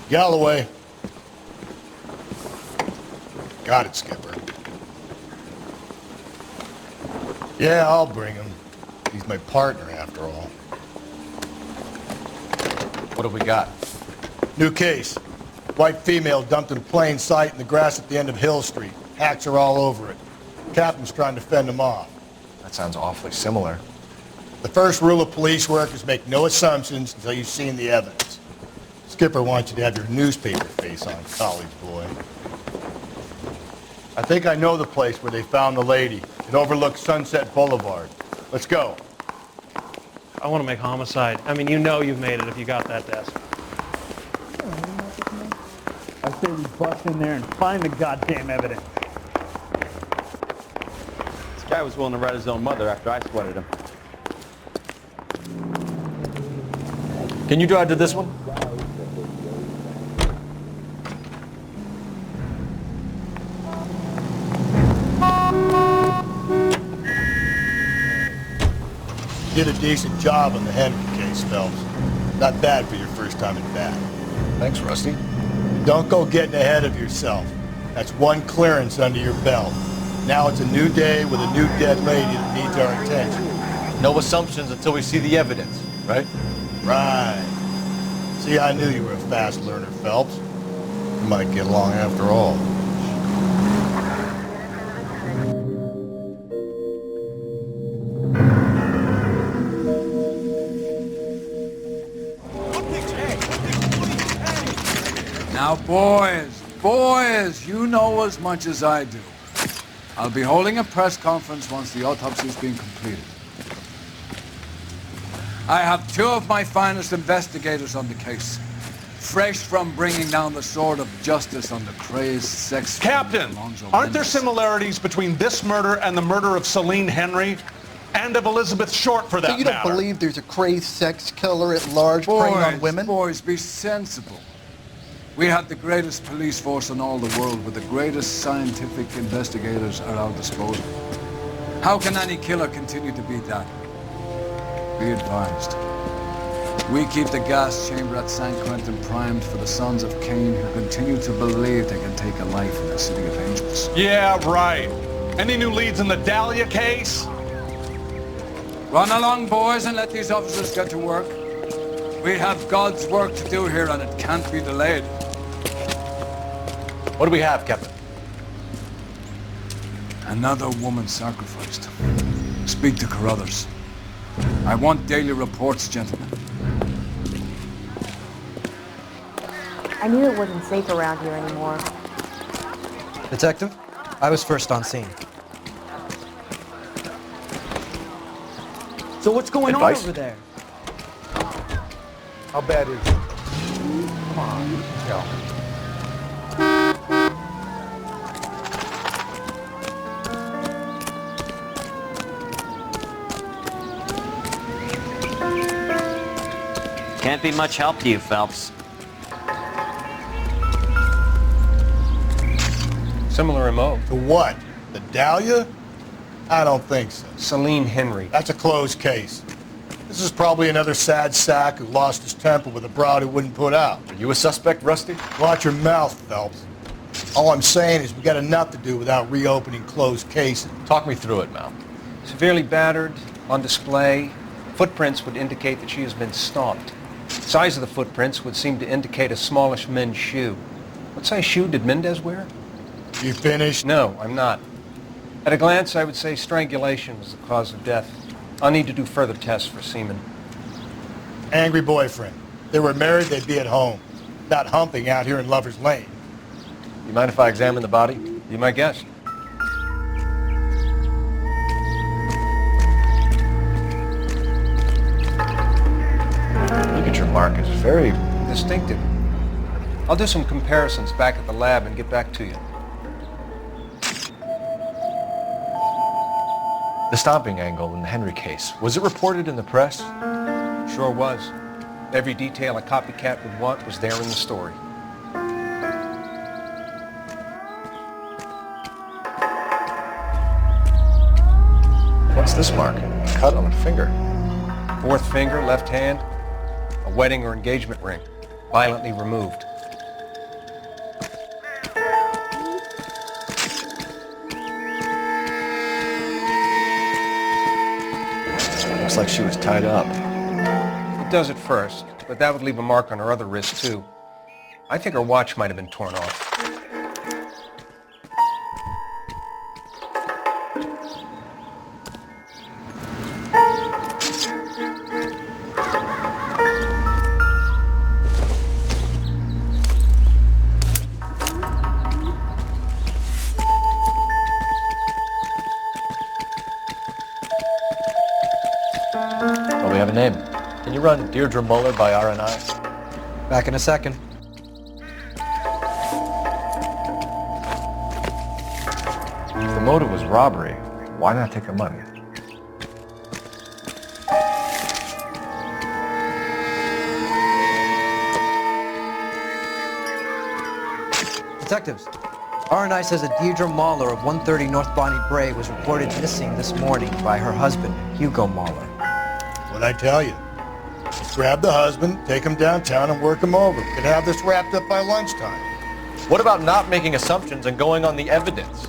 Galloway. Got it, Skipper. Yeah, I'll bring him. He's my partner, after all. What have we got? New case. White female dumped in plain sight in the grass at the end of Hill Street. Hacks are all over it. Captain's trying to fend them off. That sounds awfully similar. The first rule of police work is make no assumptions until you've seen the evidence. Skipper wants you to have your newspaper face on, college boy. I think I know the place where they found the lady. It overlooks Sunset Boulevard. Let's go. I want to make homicide. I mean, you know you've made it if you got that desk. I say we bust in there and find the goddamn evidence. This guy was willing to write his own mother after I sweated him. Can you drive to this one? You did a decent job on the Henry case, Phelps. Not bad for your first time in bat. Thanks, Rusty. Don't go getting ahead of yourself. That's one clearance under your belt. Now it's a new day with a new dead lady that needs our attention. No assumptions until we see the evidence, right? Right. See, I knew you were a fast learner, Phelps. We might get along after all. Now, boys, you know as much as I do. I'll be holding a press conference once the autopsy's been completed. I have two of my finest investigators on the case, fresh from bringing down the sword of justice on the crazed sex... Captain, aren't there similarities between this murder and the murder of Celine Henry? And of Elizabeth Short, for that So you don't matter? believe there's a crazed sex killer at large preying on women? Boys, be sensible. We have the greatest police force in all the world with the greatest scientific investigators at our disposal. How can any killer continue to be that? Be advised. We keep the gas chamber at San Quentin primed for the sons of Cain who continue to believe they can take a life in the city of angels. Yeah, right. Any new leads in the Dahlia case? Run along, boys, and let these officers get to work. We have God's work to do here, and it can't be delayed. What do we have, Captain? Another woman sacrificed. Speak to Carruthers. I want daily reports, gentlemen. I knew it wasn't safe around here anymore. Detective, I was first on scene. So what's going on over there? How bad is it? Come on, go. Can't be much help to you, Phelps. Similar MO. To what? The Dahlia? I don't think so. Celine Henry. That's a closed case. This is probably another sad sack who lost his temper with a broad who wouldn't put out. Are you a suspect, Rusty? Watch your mouth, Phelps. All I'm saying is we got enough to do without reopening closed cases. Talk me through it, Mal. Severely battered, on display. Footprints would indicate that she has been stomped. The size of the footprints would seem to indicate a smallish men's shoe. What size shoe did Mendez wear? You finished? No, I'm not. At a glance, I would say strangulation was the cause of death. I'll need to do further tests for semen. Angry boyfriend. If they were married, they'd be at home. Not humping out here in Lover's Lane. You mind if I examine the body? Be my guest. Look at your mark. It's very Distinctive. I'll do some comparisons back at the lab and get back to you. The stomping angle in the Henry case. Was it reported in the press? Sure was. Every detail a copycat would want was there in the story. What's this mark? A cut on the finger. Fourth finger, left hand, a wedding or engagement ring, violently removed. Looks like she was tied up. It does at first, but that would leave a mark on her other wrist, too. I think her watch might have been torn off. Well, we have a name. Can you run Deirdre Muller by RNI? Back in a second. If the motive was robbery, why not take her money? Detectives, RNI says that Deirdre Muller of 130 North Bonnie Bray was reported missing this morning by her husband, Hugo Muller. What'd I tell you? Just grab the husband, take him downtown, and work him over. Could have this wrapped up by lunchtime. What about not making assumptions and going on the evidence?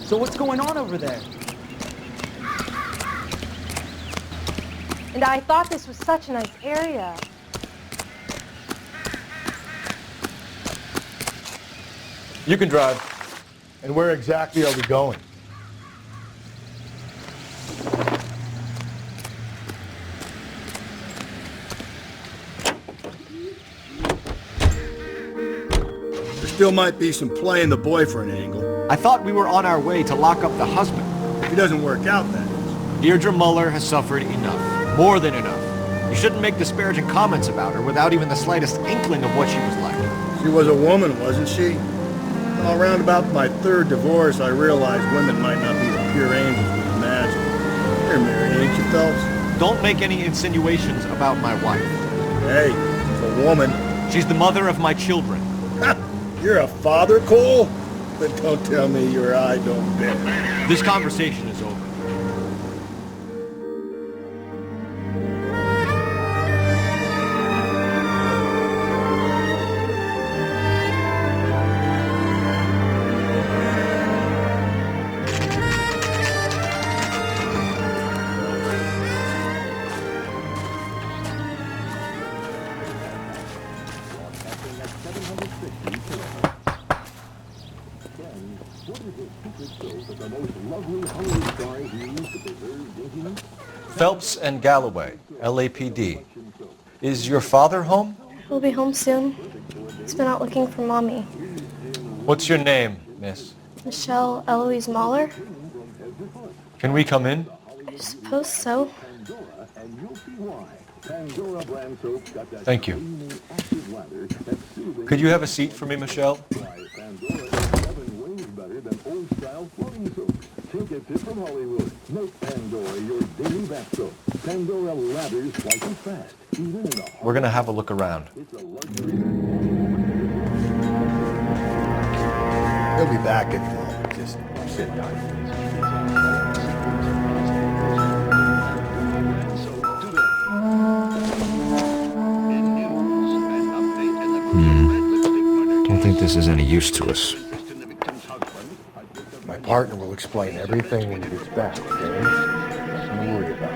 So what's going on over there? And I thought this was such a nice area. You can drive. And where exactly are we going? There still might be some playing the boyfriend angle. I thought we were on our way to lock up the husband. If he doesn't work out, that is. Deirdre Muller has suffered enough. More than enough. You shouldn't make disparaging comments about her without even the slightest inkling of what she was like. She was a woman, wasn't she? Well, around about my third divorce, I realized women might not be the pure angels we imagine. You're married, ain't you, Phelps? Don't make any insinuations about my wife. Hey, she's a woman. She's the mother of my children. You're a father, Cole? But don't tell me your eye don't bend. This conversation is over. Phelps and Galloway, LAPD. Is your father home? He'll be home soon. He's been out looking for Mommy. What's your name, miss? Michelle Eloise Mahler? Can we come in? I suppose so. Thank you. Could you have a seat for me, Michelle? Take a tip from Hollywood. Make Pandora your daily bath soap. Pandora lathers twice as fast. Even in a We're going to have a look around. He'll be back at just sit down. Don't think this is any use to us. My partner will explain everything when he gets back, okay? Nothing to worry about.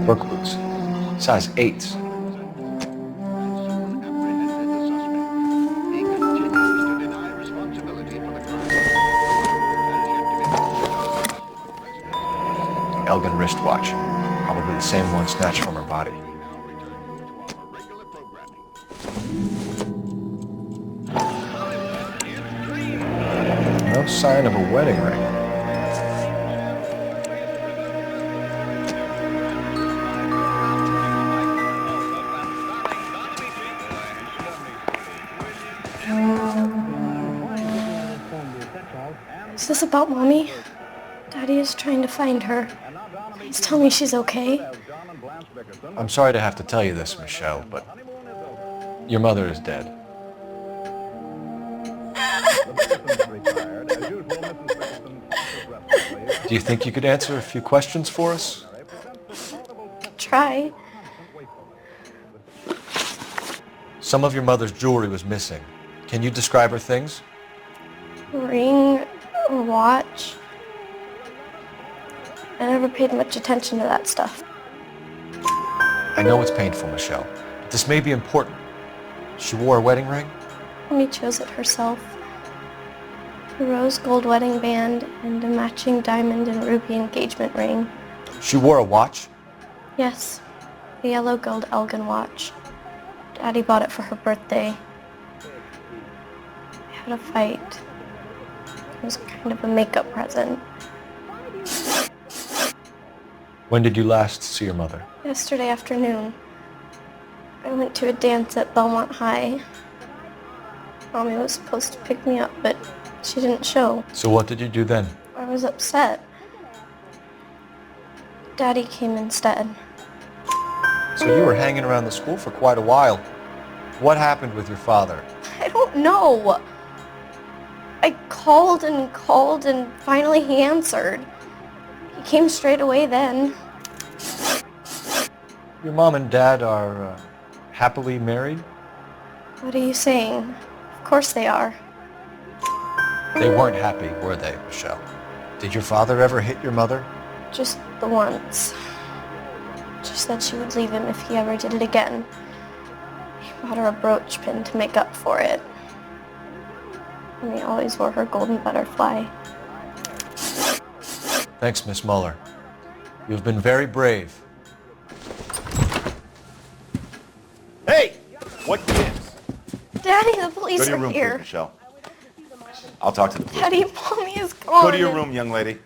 Work boots. Size 8s. Elgin wristwatch. Probably the same one snatched from her body. No sign of a wedding ring. Is this about Mommy? Daddy is trying to find her. Please tell me she's okay. I'm sorry to have to tell you this, Michelle, but your mother is dead. Do you think you could answer a few questions for us? Try. Some of your mother's jewelry was missing. Can you describe her things? ring or watch. I never paid much attention to that stuff. I know it's painful, Michelle, but this may be important. She wore a wedding ring? Mommy chose it herself. A rose gold wedding band and a matching diamond and ruby engagement ring. She wore a watch? Yes, a yellow gold Elgin watch. Daddy bought it for her birthday. We had a fight. It was kind of a makeup present. When did you last see your mother? Yesterday afternoon. I went to a dance at Belmont High. Mommy was supposed to pick me up, but she didn't show. So what did you do then? I was upset. Daddy came instead. So you were hanging around the school for quite a while. What happened with your father? I don't know. I called and finally he answered. He came straight away then. Your mom and dad are happily married? What are you saying? Of course they are. They weren't happy, were they, Michelle? Did your father ever hit your mother? Just the once. She said she would leave him if he ever did it again. He bought her a brooch pin to make up for it. And he always wore her golden butterfly. Thanks, Miss Muller. You've been very brave. Hey! What gives? Daddy, the police Go to your are room, here. please, Michelle. I'll talk to the police. Daddy, Mommy is gone. Go to your room, young lady.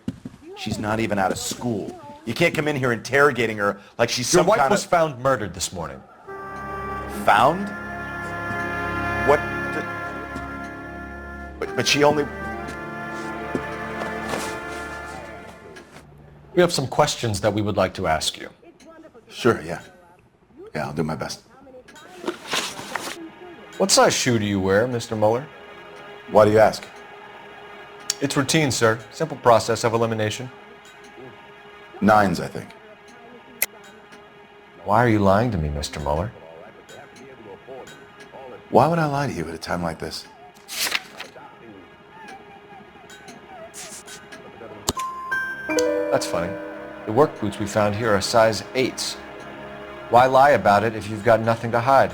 She's not even out of school. You can't come in here interrogating her like she's Your some wife kind was of... found murdered this morning. Found? What? But she only... We have some questions that we would like to ask you. Sure, yeah. Yeah, I'll do my best. What size shoe do you wear, Mr. Muller? Why do you ask? It's routine, sir. Simple process of elimination. 9s, I think. Why are you lying to me, Mr. Muller? Why would I lie to you at a time like this? That's funny. The work boots we found here are size 8s. Why lie about it if you've got nothing to hide?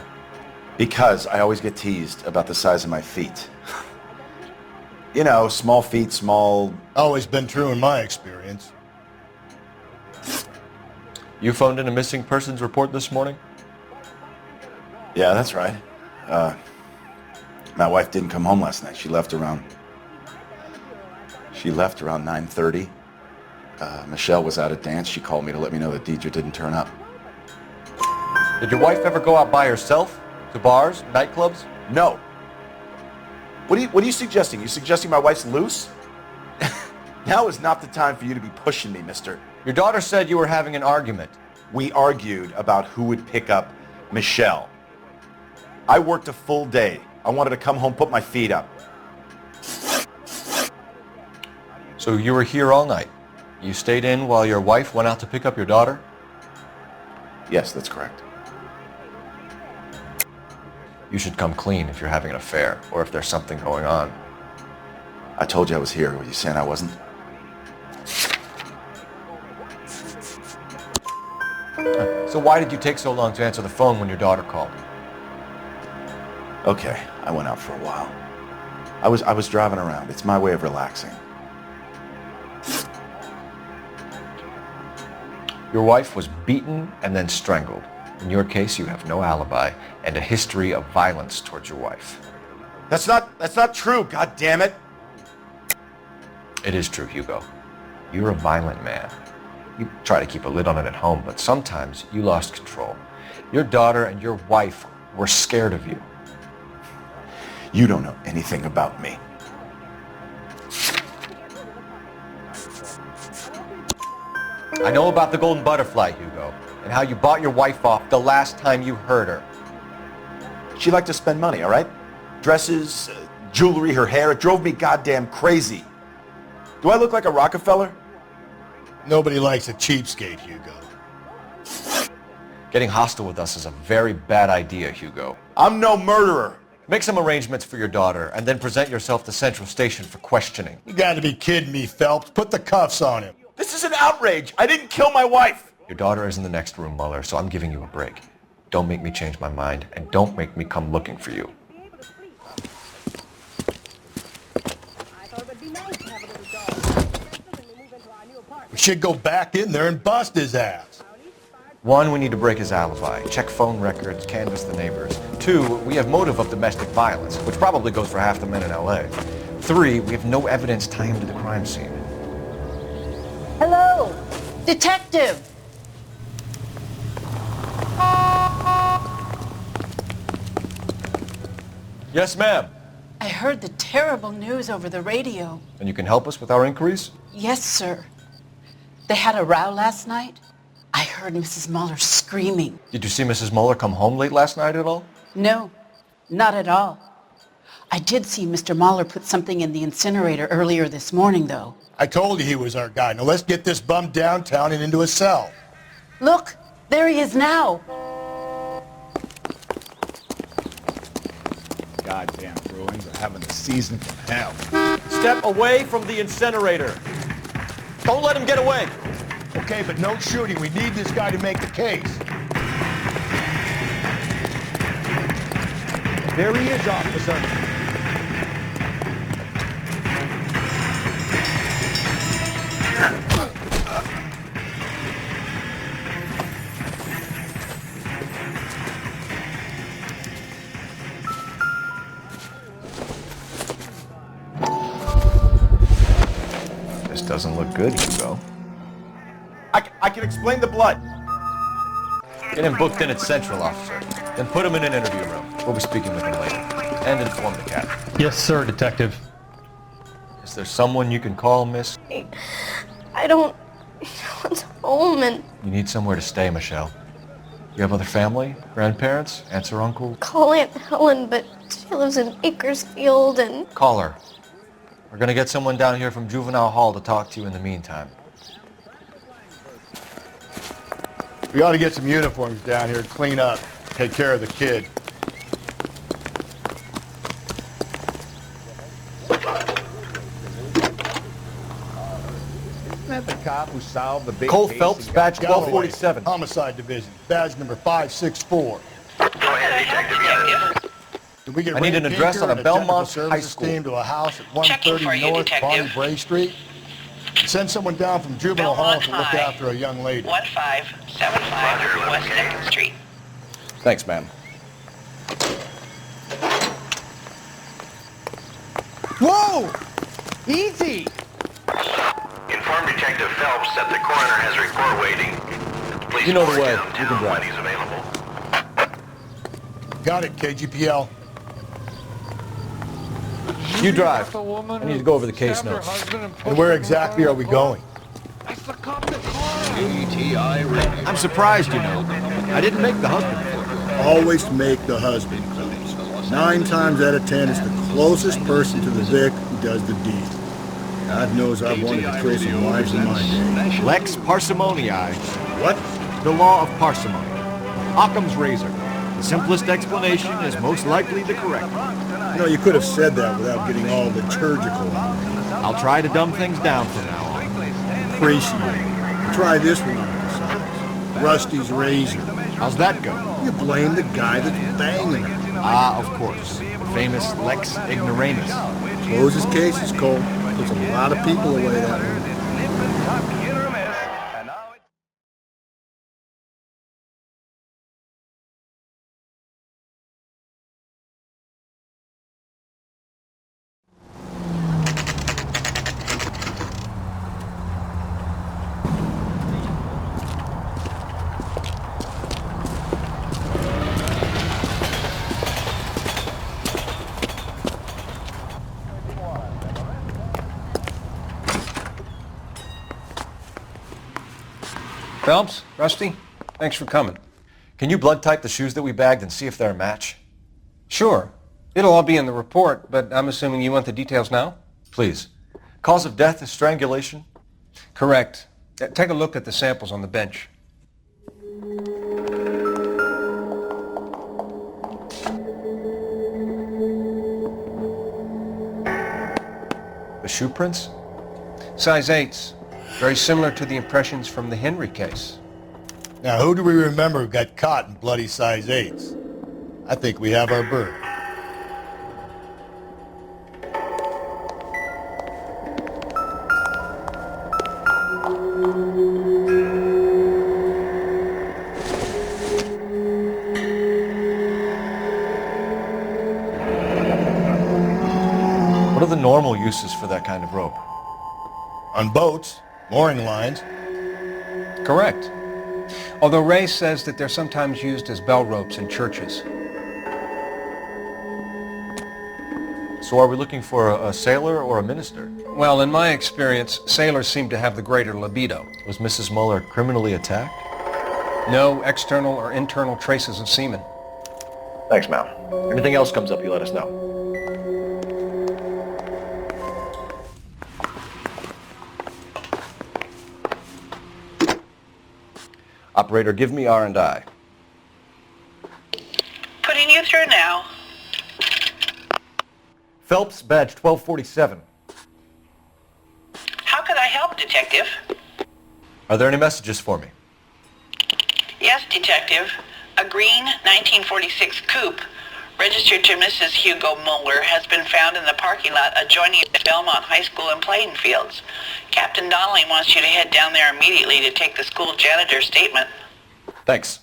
Because I always get teased about the size of my feet. You know, small feet, small... Always been true in my experience. You phoned in a missing persons report this morning? Yeah, that's right. My wife didn't come home last night. She left around 9:30. Michelle was at a dance. She called me to let me know that Deidre didn't turn up. Did your wife ever go out by herself? To bars, nightclubs? No. What are you suggesting? You suggesting my wife's loose? Now is not the time for you to be pushing me, mister. Your daughter said you were having an argument. We argued about who would pick up Michelle. I worked a full day. I wanted to come home, put my feet up. So you were here all night? You stayed in while your wife went out to pick up your daughter? Yes, that's correct. You should come clean if you're having an affair, or if there's something going on. I told you I was here. Were you saying I wasn't? So why did you take so long to answer the phone when your daughter called? Okay, I went out for a while. I was driving around. It's my way of relaxing. Your wife was beaten and then strangled. In your case, you have no alibi and a history of violence towards your wife. That's not true, God damn it. It is true, Hugo. You're a violent man. You try to keep a lid on it at home, but sometimes you lost control. Your daughter and your wife were scared of you. You don't know anything about me. I know about the golden butterfly, Hugo, and how you bought your wife off the last time you heard her. She liked to spend money, all right? Dresses, jewelry, her hair. It drove me goddamn crazy. Do I look like a Rockefeller? Nobody likes a cheapskate, Hugo. Getting hostile with us is a very bad idea, Hugo. I'm no murderer. Make some arrangements for your daughter, and then present yourself to Central Station for questioning. You gotta be kidding me, Phelps. Put the cuffs on him. This is an outrage. I didn't kill my wife. Your daughter is in the next room, Mueller, so I'm giving you a break. Don't make me change my mind, and don't make me come looking for you. We should go back in there and bust his ass. 1, we need to break his alibi, check phone records, canvass the neighbors. 2, we have motive of domestic violence, which probably goes for half the men in L.A. 3, we have no evidence tying him to the crime scene. Hello, detective. Yes, ma'am. I heard the terrible news over the radio. And you can help us with our inquiries? Yes, sir. They had a row last night. I heard Mrs. Mueller screaming. Did you see Mrs. Mueller come home late last night at all? No, not at all. I did see Mr. Mueller put something in the incinerator earlier this morning, though. I told you he was our guy. Now let's get this bum downtown and into a cell. Look, there he is now. Goddamn Bruins are having a season from hell. Step away from the incinerator. Don't let him get away. Okay, but no shooting. We need this guy to make the case. There he is, officer. This doesn't look good, Hugo. I can explain the blood. Get him booked in at Central, officer. Then put him in an interview room. We'll be speaking with him later. And inform the captain. Yes, sir, detective. Is there someone you can call, miss? I don't want home and You need somewhere to stay, Michelle. You have other family? Grandparents? Aunts or uncles? call Aunt Helen, but she lives in Bakersfield and... Call her. We're gonna get someone down here from Juvenile Hall to talk to you in the meantime. We ought to get some uniforms down here, clean up, take care of the kid. Isn't that the cop who solved the big Cole case Phelps, and got badge 1247. Homicide Division, badge number 564. Go ahead, detective. Did we get I need an address on a Belmont High School. Team to a house at Checking 130 for you, North detective. Bonnie Bray Street? Send someone down from Juvenile Hall Belmont to look High. after a young lady. 1575 West 2nd Street. Thanks, ma'am. Whoa! Easy! Inform Detective Phelps that the coroner has a report waiting. Please You know the report way. You downtown can drive. when he's available. Got it, KGPL. You drive. I need to go over the case notes. And where exactly are we going? I'm surprised, you know. I didn't make the husband for you. Always make the husband. 9 times out of 10, it's the closest person to the Vic who does the deed. God knows I've wanted to kill some wives in my day. Lex parsimoniae. What? The law of parsimony. Occam's razor. The simplest explanation is most likely the correct one. You know, you could have said that without getting all liturgical. I'll try to dumb things down from now on. Appreciate it. Try this one on besides. Rusty's razor. How's that go? You blame the guy that's banging her. Ah, of course. The famous Lex ignoramus. Closes cases, Cole. Puts a lot of people away that way. Phelps, Rusty, thanks for coming. Can you blood type the shoes that we bagged and see if they're a match? Sure. It'll all be in the report, but I'm assuming you want the details now? Please. Cause of death is strangulation? Correct. Take a look at the samples on the bench. The shoe prints? Size 8s. Very similar to the impressions from the Henry case. Now, who do we remember got caught in bloody size 8s? I think we have our bird. What are the normal uses for that kind of rope? On boats, mooring lines. Correct. Although Ray says that they're sometimes used as bell ropes in churches. So are we looking for a sailor or a minister? Well, in my experience, sailors seem to have the greater libido. Was Mrs. Muller criminally attacked? No external or internal traces of semen. Thanks, Mal. Anything else comes up, you let us know. Operator, give me R&I. Putting you through now. Phelps, badge 1247. How could I help, Detective? Are there any messages for me? Yes, Detective. A green 1946 coupe registered to Mrs. Hugo Muller has been found in the parking lot adjoining the Belmont High School and playing fields. Captain Donnelly wants you to head down there immediately to take the school janitor's statement. Thanks.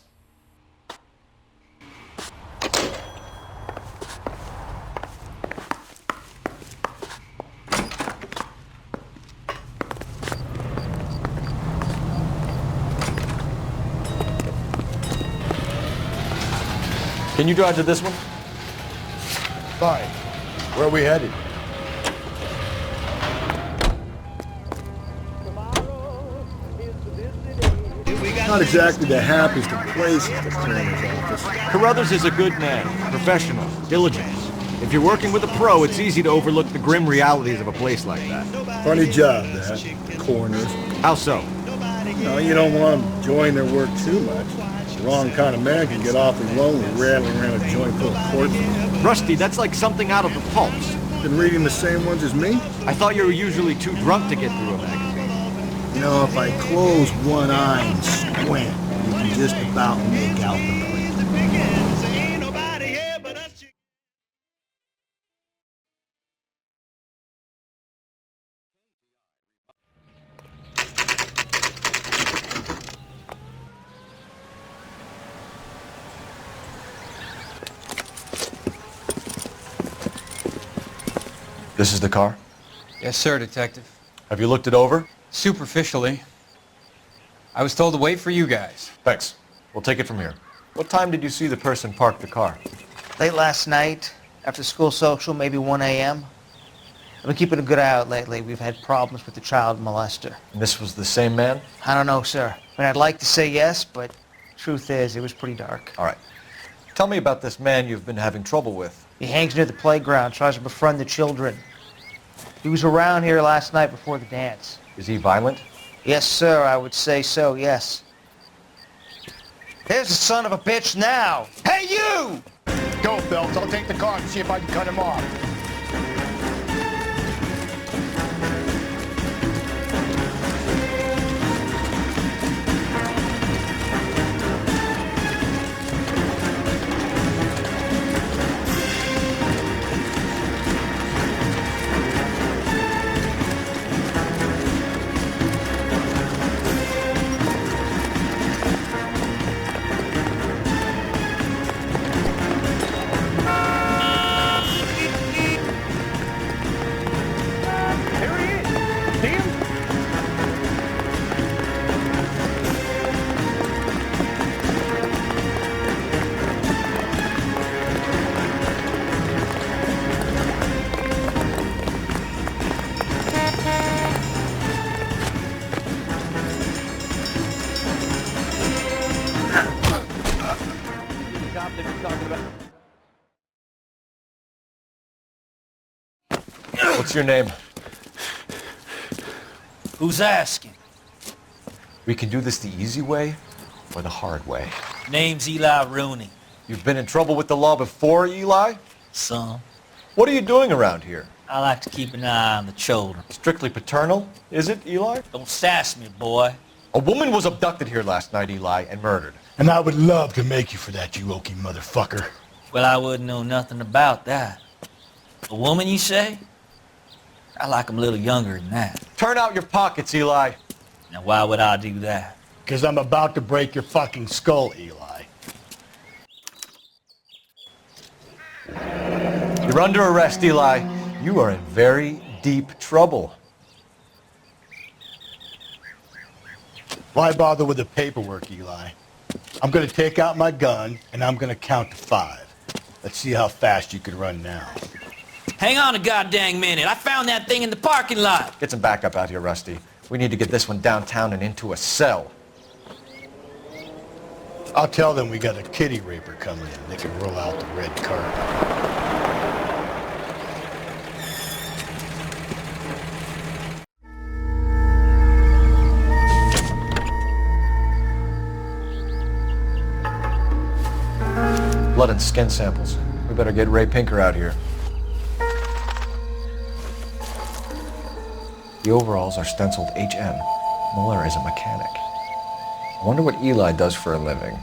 Can you drive to this one? Fine. Where are we headed? Not exactly the happiest of places, the coroner's office. Carruthers is a good man, professional, diligent. If you're working with a pro, it's easy to overlook the grim realities of a place like that. Funny job, that, the coroner's. How so? No, you don't want them enjoying their work too much. The wrong kind of man can get awfully lonely rattling around a joint full of corpses. Rusty, that's like something out of the pulps. Been reading the same ones as me? I thought you were usually too drunk to get through a magazine. You know, if I close one eye and squint, you can just about make out the print. This is the car? Yes, sir, Detective. Have you looked it over? Superficially. I was told to wait for you guys. Thanks. We'll take it from here. What time did you see the person park the car? Late last night, after school social, maybe 1 a.m. I've been keeping a good eye out lately. We've had problems with the child molester. And this was the same man? I don't know, sir. I mean, I'd like to say yes, but truth is, it was pretty dark. All right. Tell me about this man you've been having trouble with. He hangs near the playground, tries to befriend the children. He was around here last night before the dance. Is he violent? Yes, sir, I would say so, yes. There's the son of a bitch now! Hey, you! Go, Phelps. I'll take the car and see if I can cut him off. What's your name? Who's asking? We can do this the easy way or the hard way. Name's Eli Rooney. You've been in trouble with the law before, Eli? Some. What are you doing around here? I like to keep an eye on the children. Strictly paternal, is it, Eli? Don't sass me, boy. A woman was abducted here last night, Eli, and murdered. And I would love to make you for that, you oaky motherfucker. Well, I wouldn't know nothing about that. A woman, you say? I like 'em a little younger than that. Turn out your pockets, Eli. Now, why would I do that? Because I'm about to break your fucking skull, Eli. You're under arrest, Eli. You are in very deep trouble. Why bother with the paperwork, Eli? I'm going to take out my gun, and I'm going to count to 5. Let's see how fast you can run now. Hang on a goddamn minute. I found that thing in the parking lot. Get some backup out here, Rusty. We need to get this one downtown and into a cell. I'll tell them we got a kitty raper coming in. They can roll out the red carpet. Blood and skin samples. We better get Ray Pinker out here. The overalls are stenciled HM. Mueller is a mechanic. I wonder what Eli does for a living.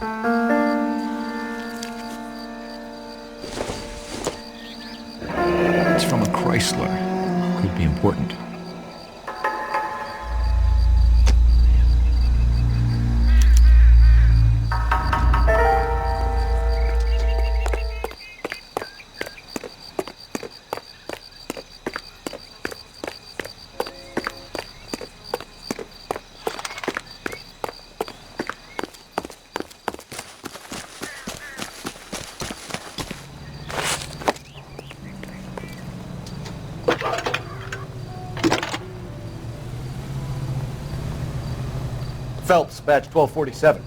It's from a Chrysler. Could be important. Phelps, badge 1247.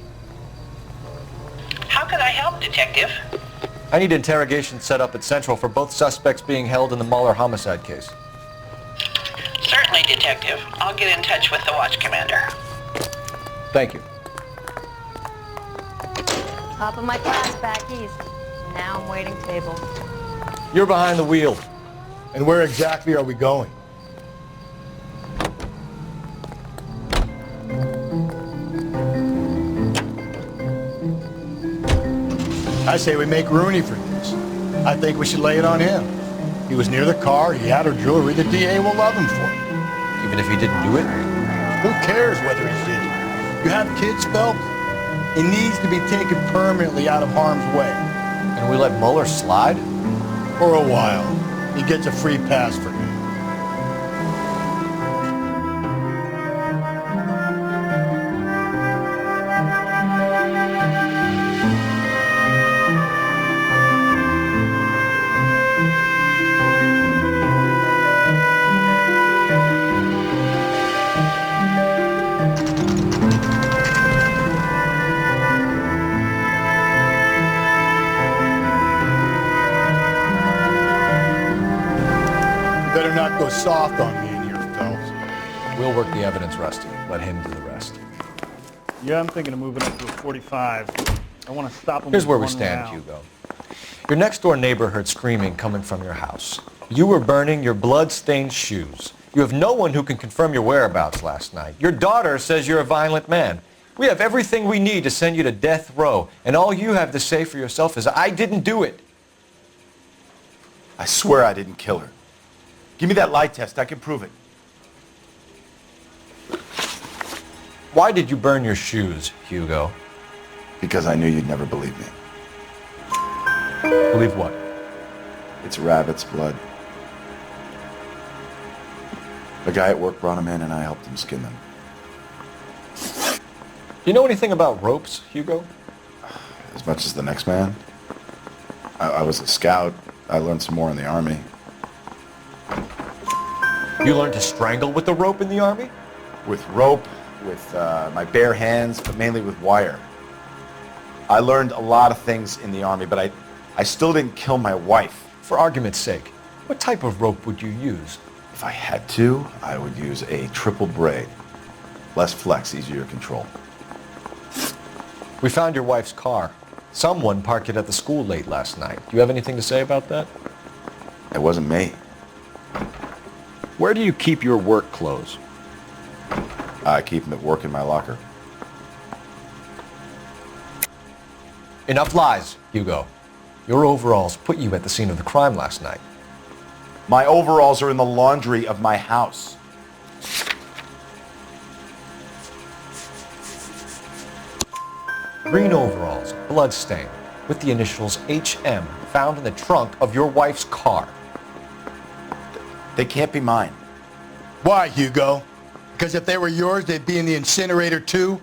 How could I help, Detective? I need interrogation set up at Central for both suspects being held in the Mueller homicide case. Certainly, Detective. I'll get in touch with the watch commander. Thank you. Top of my class back east. Now I'm waiting tables. You're behind the wheel. And where exactly are we going? I say we make Rooney for this. I think we should lay it on him. He was near the car, he had her jewelry, the DA will love him for it. Even if he didn't do it? Who cares whether he did it? You have kids, Phelps? It needs to be taken permanently out of harm's way. And we let Mueller slide? For a while. He gets a free pass for me. Better not go soft on me in here, Phelps. We'll work the evidence, Rusty. Let him do the rest. Yeah, I'm thinking of moving up to a 45. I want to stop him. Here's where we with one stand, round. Hugo. Your next door neighbor heard screaming coming from your house. You were burning your blood-stained shoes. You have no one who can confirm your whereabouts last night. Your daughter says you're a violent man. We have everything we need to send you to death row, and all you have to say for yourself is, I didn't do it. I swear I didn't kill her. Give me that lie test. I can prove it. Why did you burn your shoes, Hugo? Because I knew you'd never believe me. Believe what? It's rabbit's blood. A guy at work brought them in and I helped him skin them. Do you know anything about ropes, Hugo? As much as the next man. I was a scout. I learned some more in the Army. You learned to strangle with the rope in the Army? With rope, with my bare hands, but mainly with wire. I learned a lot of things in the Army, but I still didn't kill my wife. For argument's sake, what type of rope would you use? If I had to, I would use a triple braid. Less flex, easier to control. We found your wife's car. Someone parked it at the school late last night. Do you have anything to say about that? It wasn't me. Where do you keep your work clothes? I keep them at work in my locker. Enough lies, Hugo. Your overalls put you at the scene of the crime last night. My overalls are in the laundry of my house. Green overalls, bloodstained, with the initials HM found in the trunk of your wife's car. They can't be mine. Why, Hugo? Because if they were yours, they'd be in the incinerator too?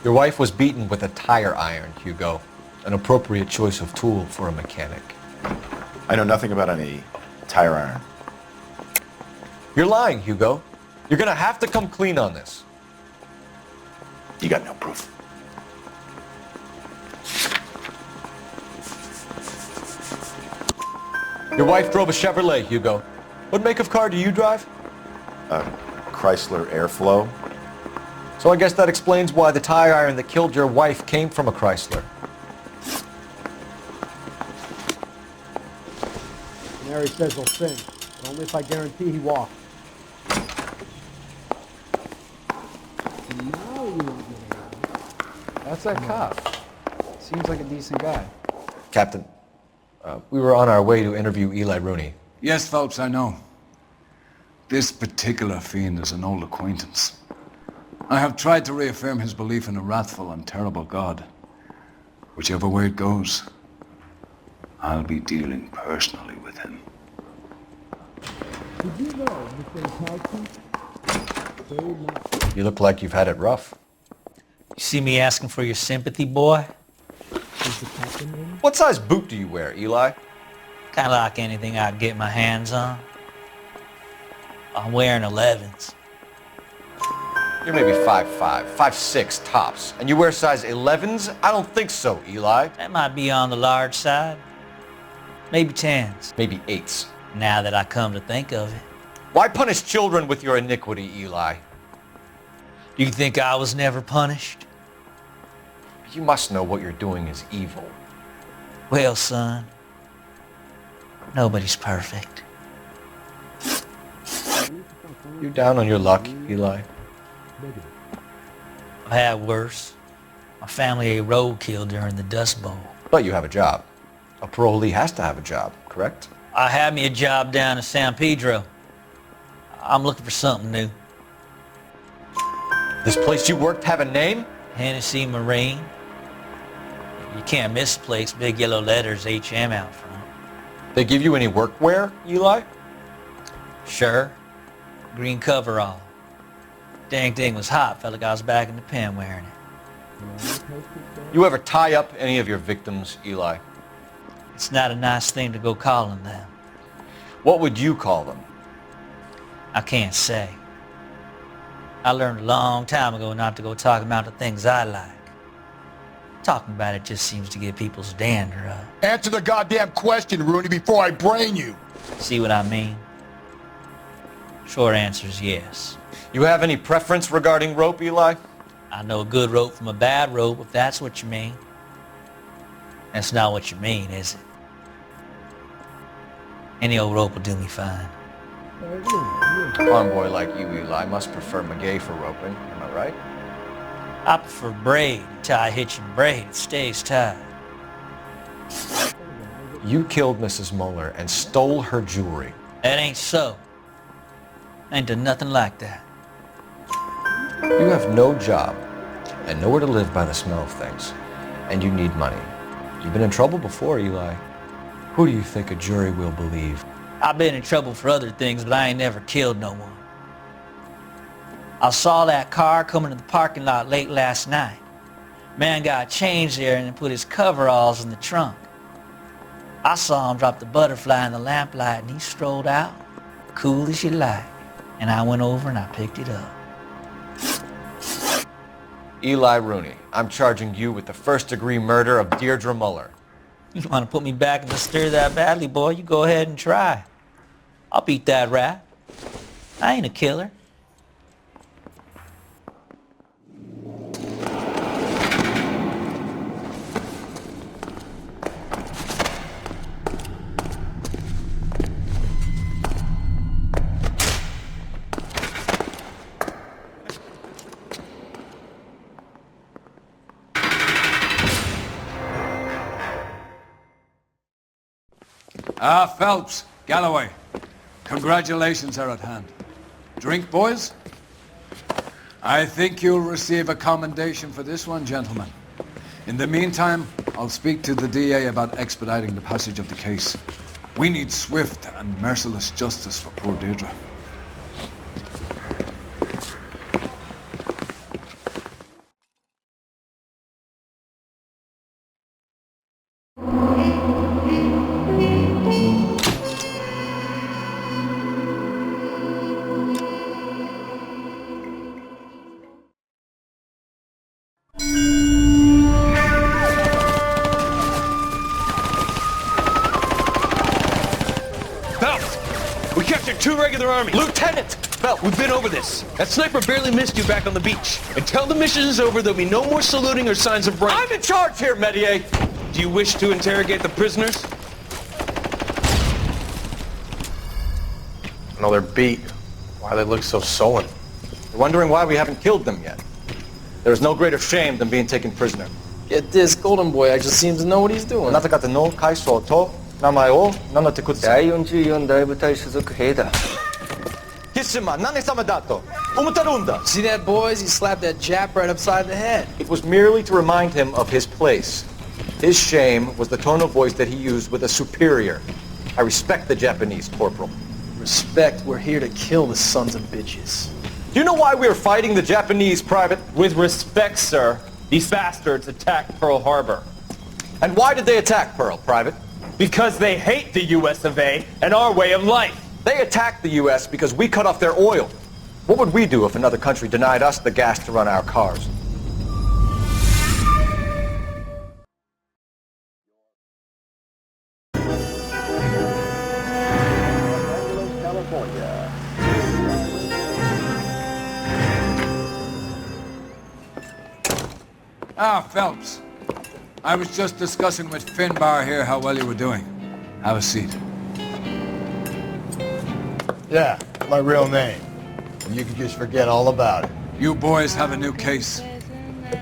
Your wife was beaten with a tire iron, Hugo. An appropriate choice of tool for a mechanic. I know nothing about any tire iron. You're lying, Hugo. You're gonna have to come clean on this. You got no proof. Your wife drove a Chevrolet, Hugo. What make of car do you drive? A Chrysler Airflow. So I guess that explains why the tire iron that killed your wife came from a Chrysler. Mary says he'll sing, but only if I guarantee he walks. Now you won't get it. That's that cop. Seems like a decent guy. Captain, we were on our way to interview Eli Rooney. Yes, Phelps, I know. This particular fiend is an old acquaintance. I have tried to reaffirm his belief in a wrathful and terrible God. Whichever way it goes, I'll be dealing personally with him. Did you know Mr. You look like you've had it rough. You see me asking for your sympathy, boy? What size boot do you wear, Eli? Kind of like anything I can get my hands on. I'm wearing 11s. You're maybe 5'5", 5'6", tops. And you wear size 11s? I don't think so, Eli. That might be on the large side. Maybe 10s. Maybe 8s. Now that I come to think of it. Why punish children with your iniquity, Eli? Do you think I was never punished? You must know what you're doing is evil. Well, son, nobody's perfect. You down on your luck, Eli? I've had worse. My family ate roadkill during the Dust Bowl. But you have a job. A parolee has to have a job, correct? I had me a job down in San Pedro. I'm looking for something new. This place you worked have a name? Hennessy Marine. You can't miss the place. Big yellow letters, HM out front. They give you any workwear, Eli? Sure. Green coverall. Dang thing was hot. Felt like I was back in the pen wearing it. You ever tie up any of your victims, Eli? It's not a nice thing to go calling them. What would you call them? I can't say. I learned a long time ago not to go talking about the things I like. Talking about it just seems to get people's dander up. Answer the goddamn question, Rooney, before I brain you. See what I mean? Short answer is yes. You have any preference regarding rope, Eli? I know a good rope from a bad rope, if that's what you mean. That's not what you mean, is it? Any old rope will do me fine. A farm boy like you, Eli, must prefer Magay for roping. Am I right? I prefer braid. Tie hitching braid. It stays tied. You killed Mrs. Muller and stole her jewelry. That ain't so. I ain't done nothing like that. You have no job and nowhere to live by the smell of things. And you need money. You've been in trouble before, Eli. Who do you think a jury will believe? I've been in trouble for other things, but I ain't never killed no one. I saw that car coming to the parking lot late last night. Man got changed there and then put his coveralls in the trunk. I saw him drop the butterfly in the lamplight and he strolled out, cool as you like. And I went over and I picked it up. Eli Rooney, I'm charging you with the first-degree murder of Deirdre Muller. You want to put me back in the stir that badly, boy? You go ahead and try. I'll beat that rap. I ain't a killer. Phelps, Galloway. Congratulations are at hand. Drink, boys? I think you'll receive a commendation for this one, gentlemen. In the meantime, I'll speak to the DA about expediting the passage of the case. We need swift and merciless justice for poor Deirdre. Two regular army. Lieutenant! Phelps, we've been over this. That sniper barely missed you back on the beach. Until the mission is over, there'll be no more saluting or signs of rank. I'm in charge here, Metier! Do you wish to interrogate the prisoners? No, they're beat. Why they look so sullen. They're wondering why we haven't killed them yet. There is no greater shame than being taken prisoner. Get this, Golden Boy actually seems to know what he's doing. あなた方の階層と名前を名乗ってください。第44大部隊所属兵だ。See that, boys? He slapped that Jap right upside the head. It was merely to remind him of his place. His shame was the tone of voice that he used with a superior. I respect the Japanese, Corporal. Respect, we're here to kill the sons of bitches. Do you know why we are fighting the Japanese, Private? With respect, sir, these bastards attacked Pearl Harbor. And why did they attack Pearl, Private? Because they hate the US of A and our way of life. They attacked the U.S. because we cut off their oil. What would we do if another country denied us the gas to run our cars? Phelps. I was just discussing with Finbar here how well you were doing. Have a seat. Yeah, my real name. And you can just forget all about it. You boys have a new case.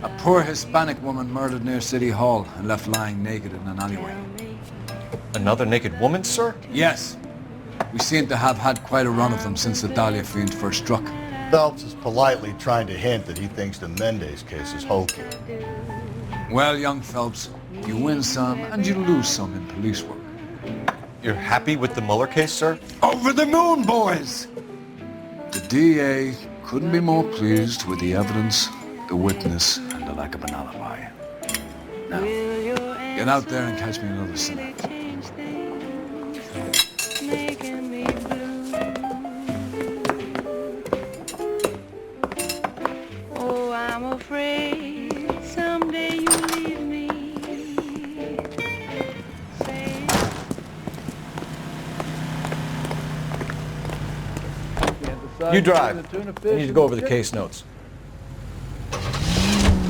A poor Hispanic woman murdered near City Hall and left lying naked in an alleyway. Another naked woman, sir? Yes. We seem to have had quite a run of them since the Dahlia fiend first struck. Phelps is politely trying to hint that he thinks the Mendez case is hokey. Well, young Phelps, you win some and you lose some in police work. You're happy with the Mueller case, sir? Over the moon, boys! The DA couldn't be more pleased with the evidence, the witness, and the lack of an alibi. Now, get out there and catch me another Senate. Oh, I'm afraid someday you'll leave me. You drive. I need to go over the case notes.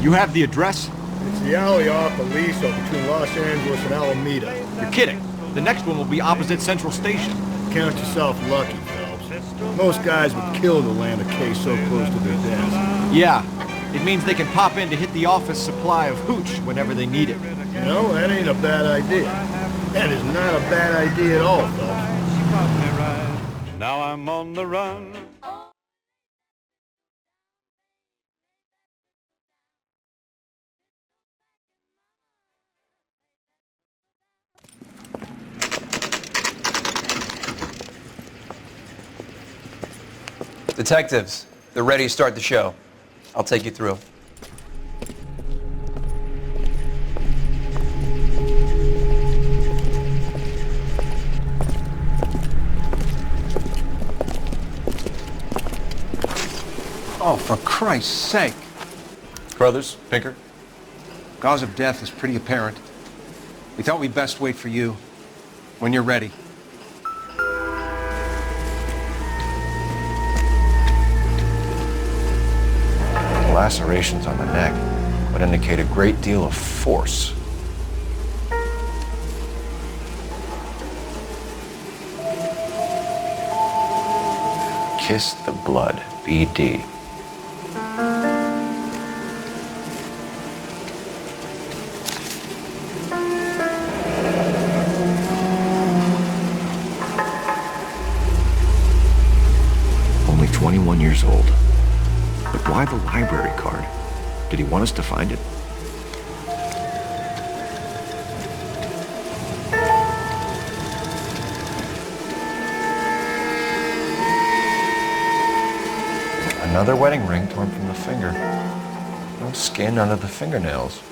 You have the address? It's the alley off Aliso between Los Angeles and Alameda. You're kidding. The next one will be opposite Central Station. Count yourself lucky, Phelps. Most guys would kill to land a case so close to their desk. Yeah. It means they can pop in to hit the office supply of hooch whenever they need it. You know, that ain't a bad idea. That is not a bad idea at all, Phelps. Now I'm on the run. Detectives, they're ready to start the show. I'll take you through. Oh, for Christ's sake. Brothers, Pinker? Cause of death is pretty apparent. We thought we'd best wait for you. When you're ready. Lacerations on the neck would indicate a great deal of force. Kiss the blood, BD. 21 years old. But why the library card? Did he want us to find it? Another wedding ring torn from the finger. No skin under the fingernails.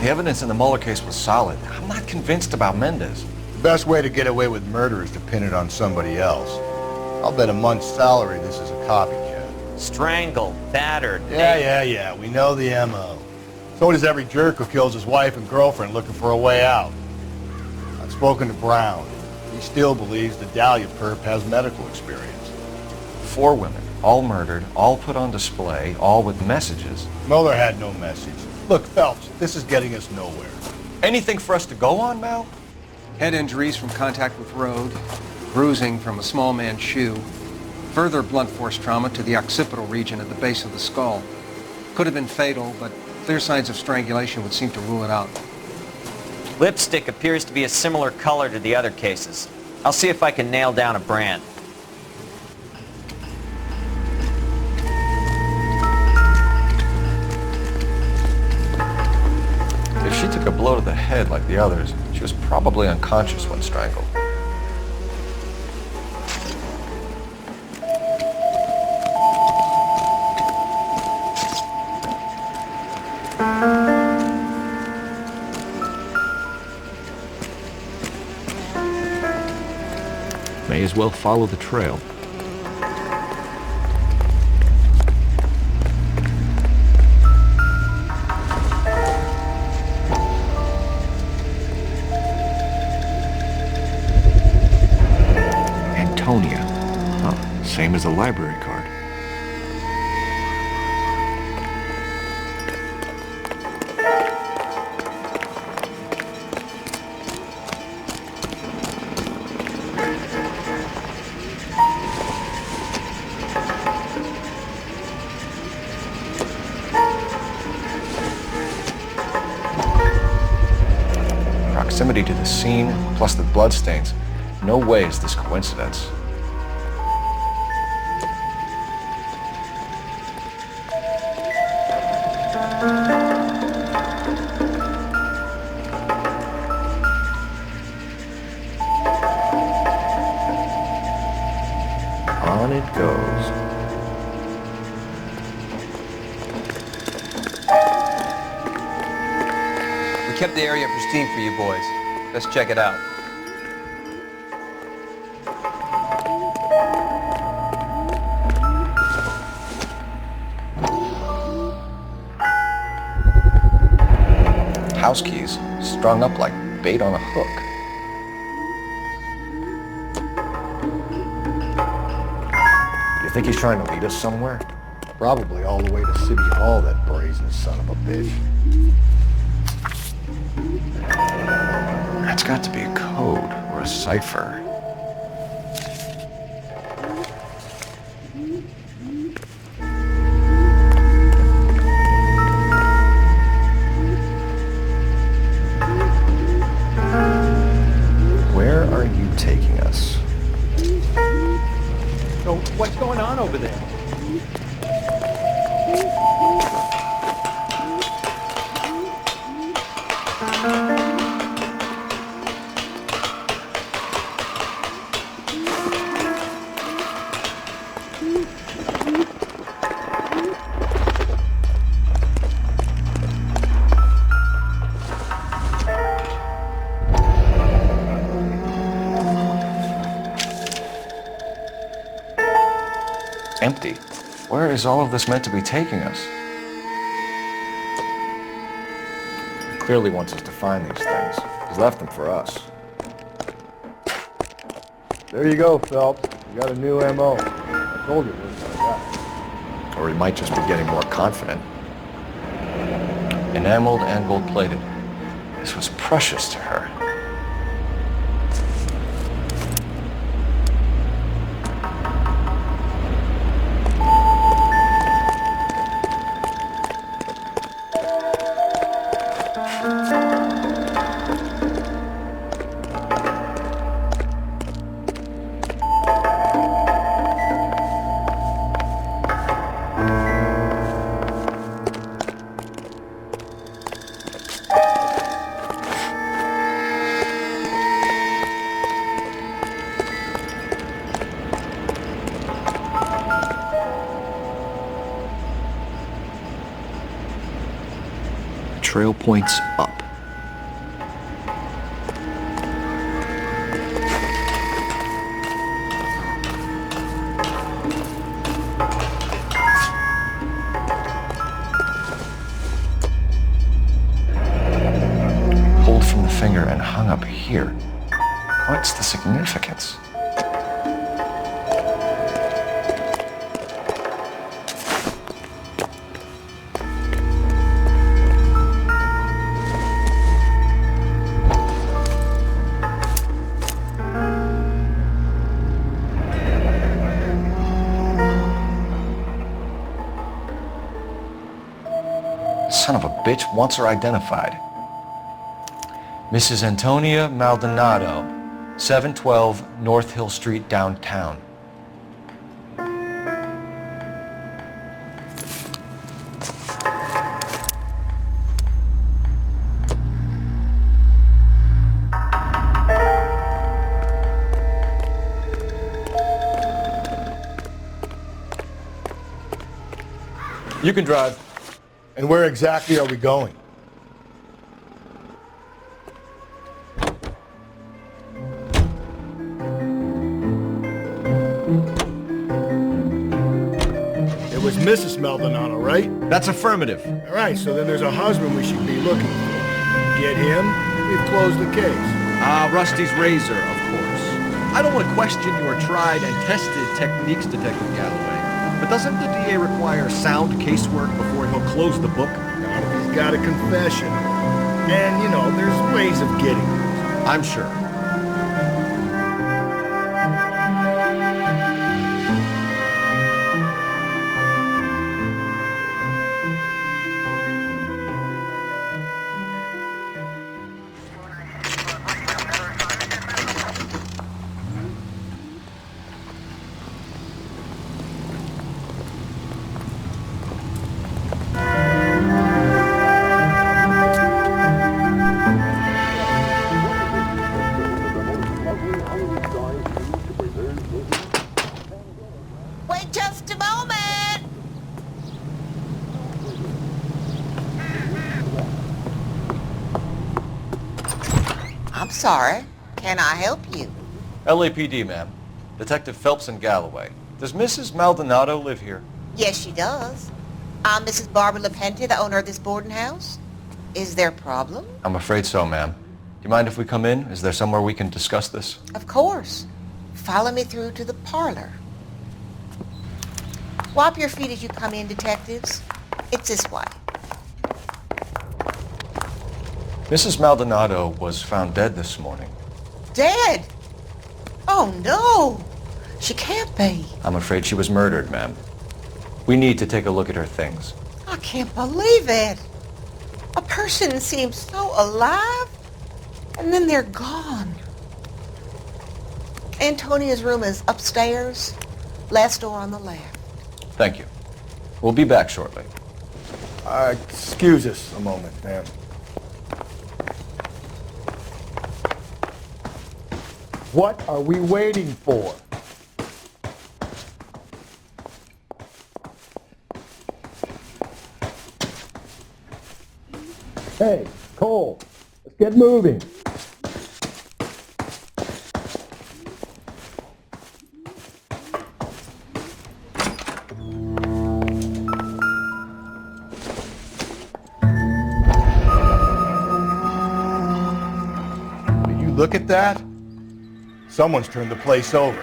The evidence in the Mueller case was solid. I'm not convinced about Mendez. The best way to get away with murder is to pin it on somebody else. I'll bet a month's salary this is a copycat. Strangled, battered. Yeah. We know the M.O. So does every jerk who kills his wife and girlfriend looking for a way out. I've spoken to Brown. He still believes the Dahlia perp has medical experience. 4 women, all murdered, all put on display, all with messages. Mueller had no message. Look, Phelps, this is getting us nowhere. Anything for us to go on, Mal? Head injuries from contact with road, bruising from a small man's shoe, further blunt force trauma to the occipital region at the base of the skull. Could have been fatal, but clear signs of strangulation would seem to rule it out. Lipstick appears to be a similar color to the other cases. I'll see if I can nail down a brand. If she took a blow to the head like the others, she was probably unconscious when strangled. May as well follow the trail. Antonia. Huh, same as the library card. Proximity to the scene, plus the bloodstains. No way is this coincidence. On it goes. We kept the area pristine for you boys. Let's check it out. House keys, strung up like bait on a hook. You think he's trying to lead us somewhere? Probably all the way to City Hall, that brazen son of a bitch. That's got to be a code or a cipher. Where are you taking us? So what's going on over there? Empty. Where is all of this meant to be taking us? He clearly wants us to find these things. He's left them for us. There you go, Phelps. You got a new M.O. I told you this kind of guy. Or he might just be getting more confident. Enameled and gold-plated. This was precious to her. trail points up. Pulled from the finger and hung up here. What's the significance? Son of a bitch wants her identified. Mrs. Antonia Maldonado, 712 North Hill Street, downtown. You can drive. And where exactly are we going? It was Mrs. Maldonado, right? That's affirmative. All right, so then there's a husband we should be looking for. Get him, we've closed the case. Rusty's razor, of course. I don't want to question your tried and tested techniques, Detective Galloway. But doesn't the DA require sound casework before he'll close the book? Not if he's got a confession. And, you know, there's ways of getting it. I'm sure. Sorry. Can I help you? LAPD, ma'am. Detective Phelps and Galloway. Does Mrs. Maldonado live here? Yes, she does. I'm Mrs. Barbara LaPente, the owner of this boarding house. Is there a problem? I'm afraid so, ma'am. Do you mind if we come in? Is there somewhere we can discuss this? Of course. Follow me through to the parlor. Wipe your feet as you come in, detectives. It's this way. Mrs. Maldonado was found dead this morning. Dead? Oh, no. She can't be. I'm afraid she was murdered, ma'am. We need to take a look at her things. I can't believe it. A person seems so alive, and then they're gone. Antonia's room is upstairs, last door on the left. Thank you. We'll be back shortly. Excuse us a moment, ma'am. What are we waiting for? Hey, Cole, let's get moving. Will you look at that? Someone's turned the place over.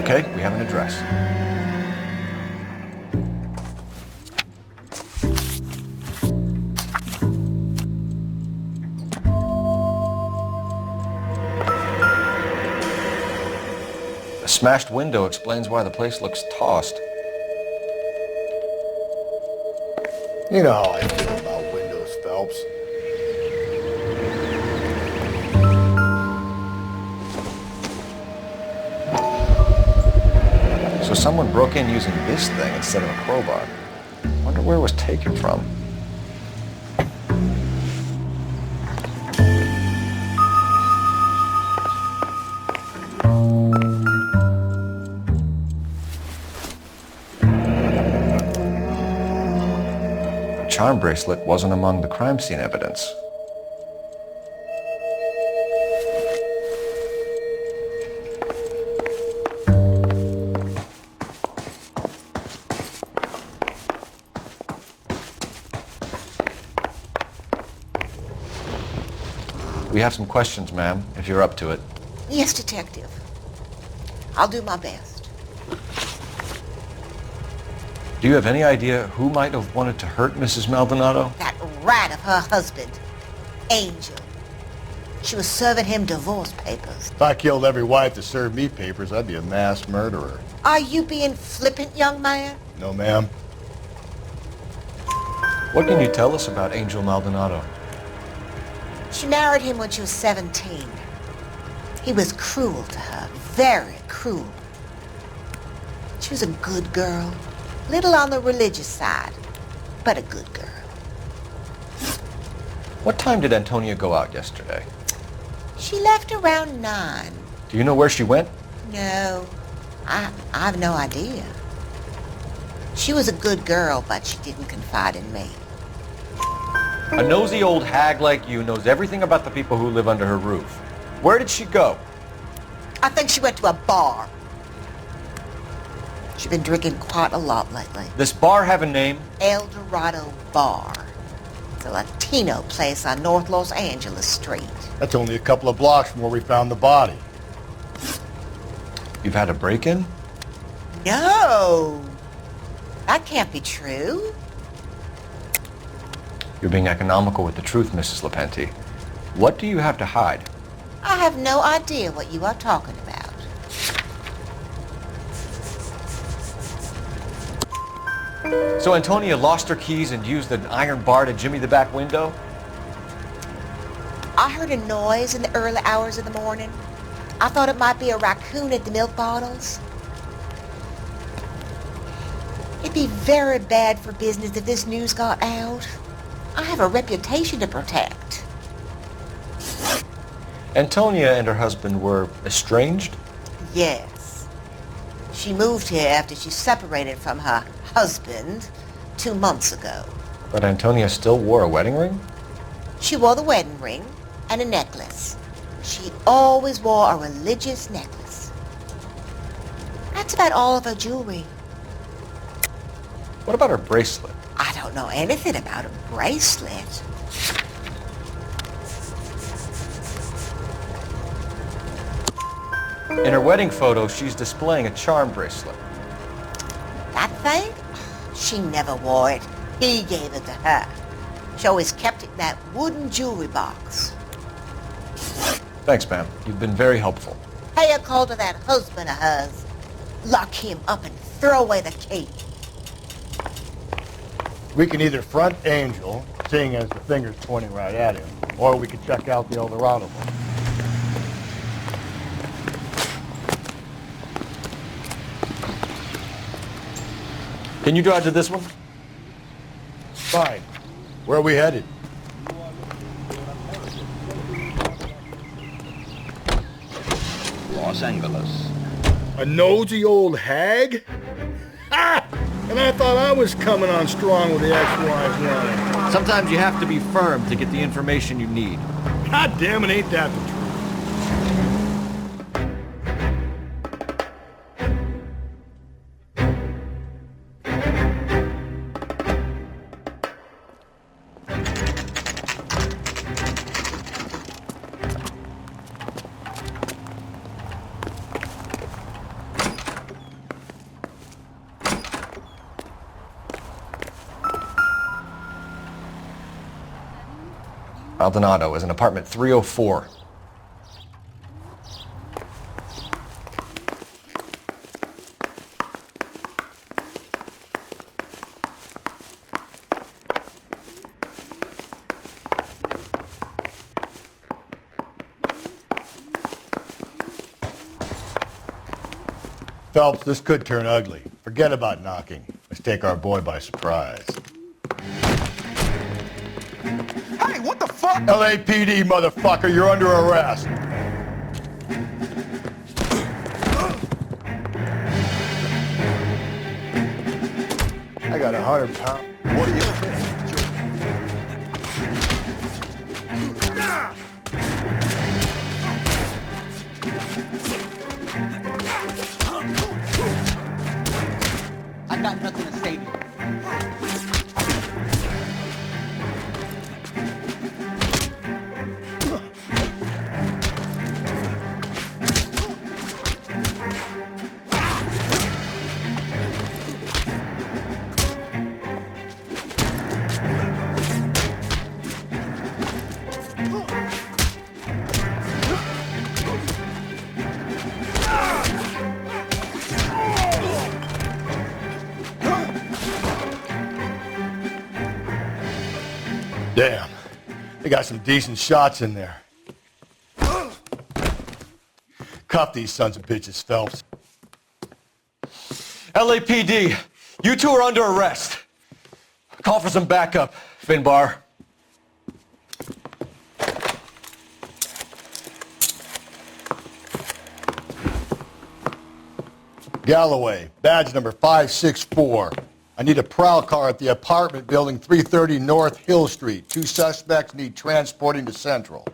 Okay, we have an address. The smashed window explains why the place looks tossed. You know how I feel about windows, Phelps. So someone broke in using this thing instead of a crowbar. Wonder where it was taken from. charm bracelet wasn't among the crime scene evidence. We have some questions, ma'am, if you're up to it. Yes, Detective. I'll do my best. Do you have any idea who might have wanted to hurt Mrs. Maldonado? That rat of her husband, Angel. She was serving him divorce papers. If I killed every wife that served me papers, I'd be a mass murderer. Are you being flippant, young man? No, ma'am. What can you tell us about Angel Maldonado? She married him when she was 17. He was cruel to her, very cruel. She was a good girl, little on the religious side, but a good girl. What time did Antonia go out yesterday? She left around 9. Do you know where she went? No, I have no idea. She was a good girl, but she didn't confide in me. A nosy old hag like you knows everything about the people who live under her roof. Where did she go? I think she went to a bar. She's been drinking quite a lot lately. This bar have a name? El Dorado Bar. It's a Latino place on North Los Angeles Street. That's only a couple of blocks from where we found the body. You've had a break-in? No! That can't be true. You're being economical with the truth, Mrs. Lepenti. What do you have to hide? I have no idea what you are talking about. So Antonia lost her keys and used an iron bar to jimmy the back window? I heard a noise in the early hours of the morning. I thought it might be a raccoon at the milk bottles. It'd be very bad for business if this news got out. I have a reputation to protect. Antonia and her husband were estranged? Yes. She moved here after she separated from her husband 2 months ago. But Antonia still wore a wedding ring? She wore the wedding ring and a necklace. She always wore a religious necklace. That's about all of her jewelry. What about her bracelet? I don't know anything about a bracelet. In her wedding photo, she's displaying a charm bracelet. That thing? She never wore it. He gave it to her. She always kept it in that wooden jewelry box. Thanks, ma'am. You've been very helpful. Pay a call to that husband of hers. Lock him up and throw away the key. We can either front Angel, seeing as the finger's pointing right at him, or we can check out the El Dorado one. Can you drive to this one? Fine. Where are we headed? Los Angeles. A nosy old hag? Ha! And I thought I was coming on strong with the ex-wife line. Sometimes you have to be firm to get the information you need. God damn it, ain't that the truth? Maldonado is in apartment 304. Phelps, this could turn ugly. Forget about knocking. Let's take our boy by surprise. Hey, what the fuck? LAPD, motherfucker, you're under arrest. I got 100 pounds. What do you think? got nothing to say to you. Damn. They got some decent shots in there. Cuff these sons of bitches, Phelps. LAPD, you two are under arrest. Call for some backup, Finbar. Galloway, badge number 564. I need a prowl car at the apartment building 330 North Hill Street. 2 suspects need transporting to Central.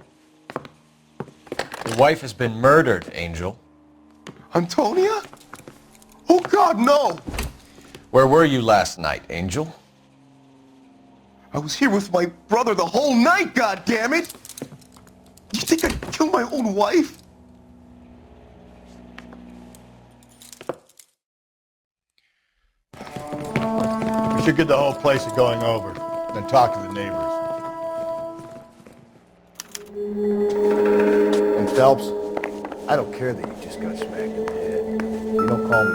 Your wife has been murdered, Angel. Antonia? Oh, God, no! Where were you last night, Angel? I was here with my brother the whole night, goddammit! You think I'd kill my own wife? We should get the whole place going over, then talk to the neighbors. And Phelps, I don't care that you just got smacked in the head. You don't call me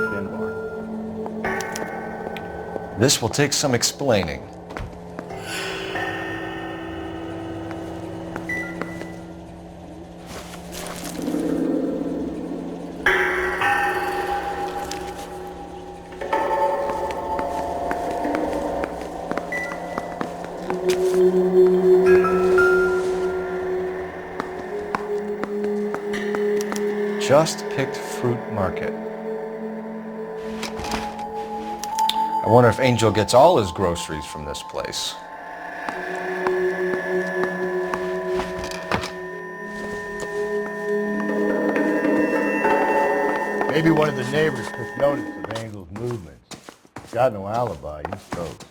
Finbar. This will take some explaining. Just picked fruit market. I wonder if Angel gets all his groceries from this place. Maybe one of the neighbors took notice of Angel's movements. Got no alibi, he's toast.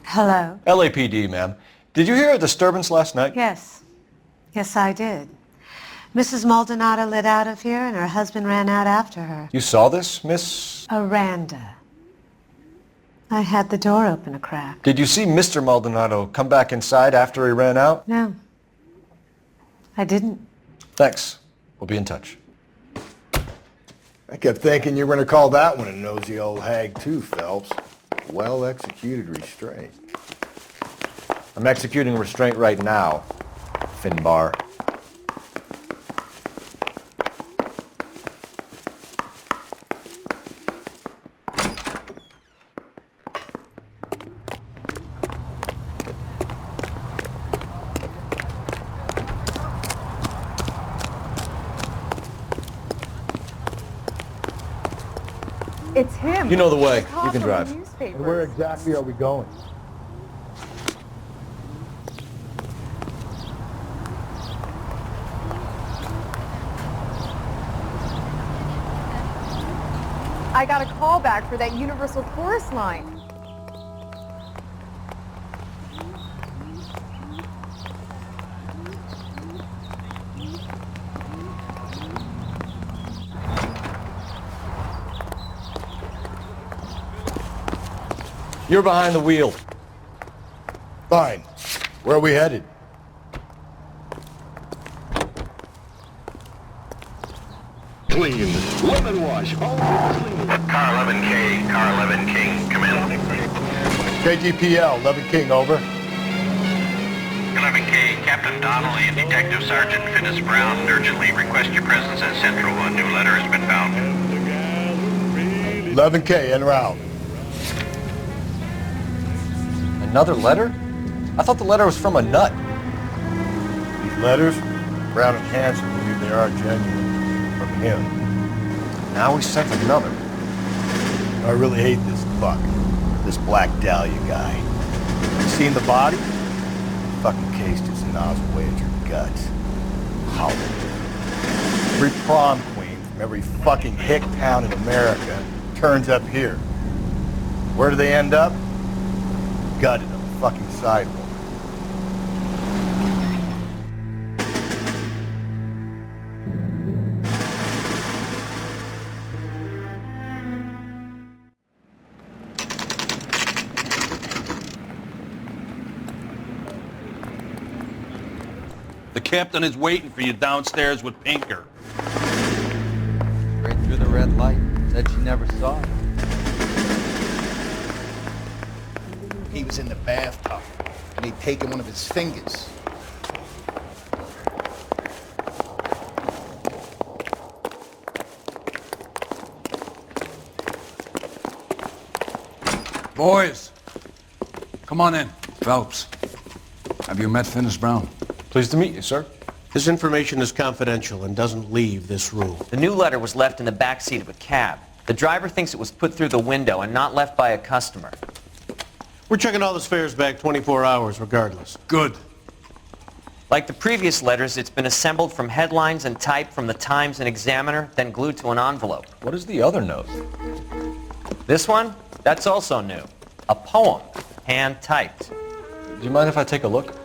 Hello? LAPD, ma'am. Did you hear a disturbance last night? Yes. Yes, I did. Mrs. Maldonado lit out of here and her husband ran out after her. You saw this, Miss? Aranda. I had the door open a crack. Did you see Mr. Maldonado come back inside after he ran out? No. I didn't. Thanks. We'll be in touch. I kept thinking you were going to call that one a nosy old hag too, Phelps. Well-executed restraint. I'm executing restraint right now, Finbar. It's him. You know the way. You can drive. And where exactly are we going? I got a call back for that Universal Chorus line. You're behind the wheel. Fine. Where are we headed? Clean. Lemon wash. All clean. Car 11K, Car 11 King, come in. KGPL, 11 King, over. 11K, Captain Donnelly and Detective Sergeant Finis Brown urgently request your presence at Central. A new letter has been found. 11K, en route. Another letter? I thought the letter was from a nut. These letters, Brown and Hanson believe they are genuine. From him. Now we sent another. I really hate this fuck. This Black Dahlia guy. You seen the body? Fucking cased his nozzle way at your guts. Hollow. Every prom queen from every fucking hick town in America turns up here. Where do they end up? Gutted on the fucking sidewalk. The captain is waiting for you downstairs with Pinker. Straight through the red light. Said she never saw it. He was in the bathtub, and they'd taken one of his fingers. Boys, come on in. Phelps, have you met Finis Brown? Pleased to meet you, sir. This information is confidential and doesn't leave this room. The new letter was left in the back seat of a cab. The driver thinks it was put through the window and not left by a customer. We're checking all the fares back 24 hours regardless. Good. Like the previous letters, it's been assembled from headlines and typed from the Times and Examiner, then glued to an envelope. What is the other note? This one? That's also new. A poem, hand-typed. Do you mind if I take a look?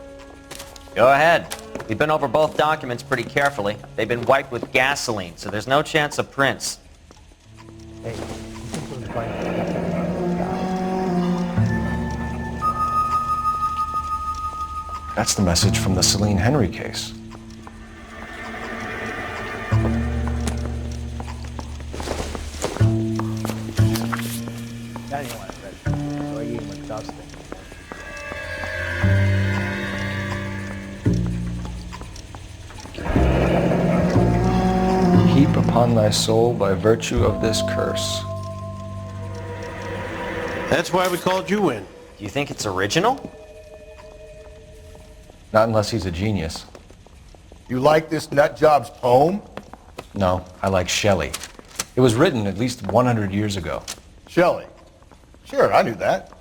Go ahead. We've been over both documents pretty carefully. They've been wiped with gasoline, so there's no chance of prints. Hey, That's the message from the Celine Henry case. That ain't what I read. So I gave him a dusting. Heap upon thy soul by virtue of this curse. That's why we called you in. Do you think it's original? Not unless he's a genius. You like this nutjob's poem? No, I like Shelley. It was written at least 100 years ago. Shelley? Sure, I knew that.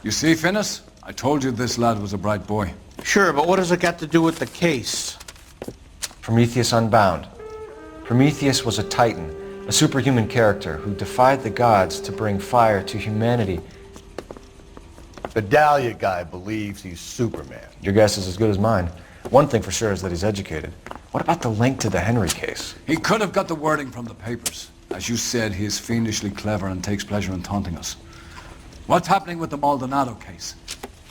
You see, Finis? I told you this lad was a bright boy. Sure, but what has it got to do with the case? Prometheus Unbound. Prometheus was a titan, a superhuman character who defied the gods to bring fire to humanity. The Dahlia guy believes he's Superman. Your guess is as good as mine. One thing for sure is that he's educated. What about the link to the Henry case? He could have got the wording from the papers. As you said, he is fiendishly clever and takes pleasure in taunting us. What's happening with the Maldonado case?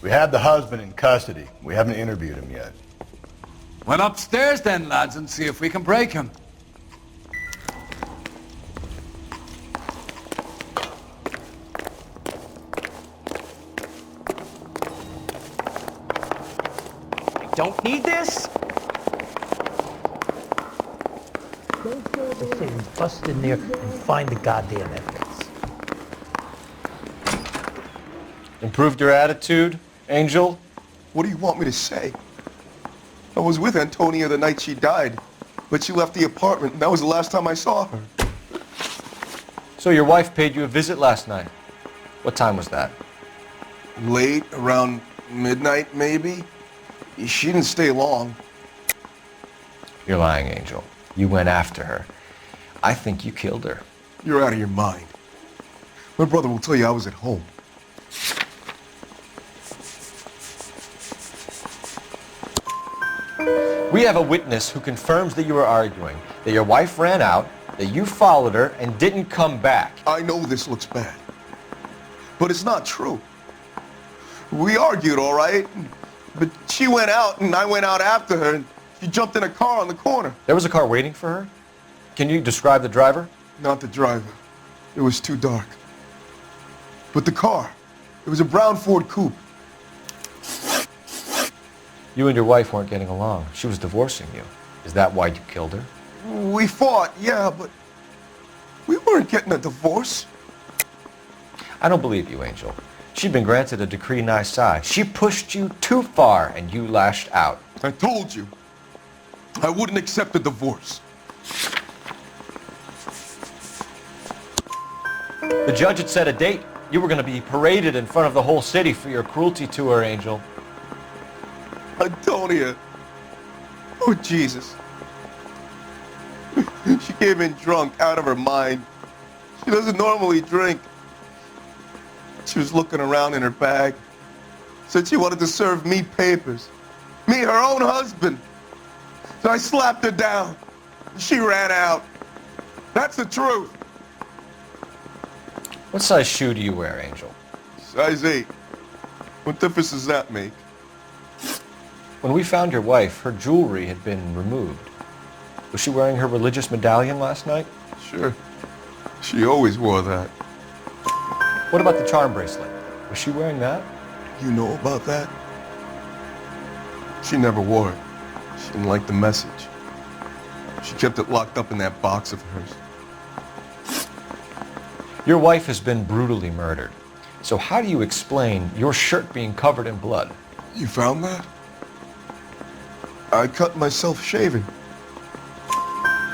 We have the husband in custody. We haven't interviewed him yet. Well, upstairs then, lads, and see if we can break him. Don't need this? They say we bust in there and find the goddamn evidence. Improved your attitude, Angel? What do you want me to say? I was with Antonia the night she died, but she left the apartment, and that was the last time I saw her. So your wife paid you a visit last night. What time was that? Late, around midnight, maybe? She didn't stay long. You're lying, Angel. You went after her. I think you killed her. You're out of your mind. My brother will tell you I was at home. We have a witness who confirms that you were arguing, that your wife ran out, that you followed her and didn't come back. I know this looks bad, but it's not true. We argued, all right, but she went out and I went out after her and she jumped in a car on the corner. There was a car waiting for her? Can you describe the driver? Not the driver. It was too dark. But the car, it was a brown Ford coupe. You and your wife weren't getting along. She was divorcing you. Is that why you killed her? We fought, yeah, but we weren't getting a divorce. I don't believe you, Angel. She'd been granted a decree nisi. She pushed you too far and you lashed out. I told you. I wouldn't accept a divorce. The judge had set a date. You were going to be paraded in front of the whole city for your cruelty to her, Angel. Antonia. Oh, Jesus. She came in drunk, out of her mind. She doesn't normally drink. She was looking around in her bag. Said she wanted to serve me papers. Me, her own husband. So I slapped her down. She ran out. That's the truth. What size shoe do you wear, Angel? Size 8. What difference does that make? When we found your wife, her jewelry had been removed. Was she wearing her religious medallion last night? Sure. She always wore that. What about the charm bracelet? Was she wearing that? You know about that? She never wore it. She didn't like the message. She kept it locked up in that box of hers. Your wife has been brutally murdered. So how do you explain your shirt being covered in blood? You found that? I cut myself shaving.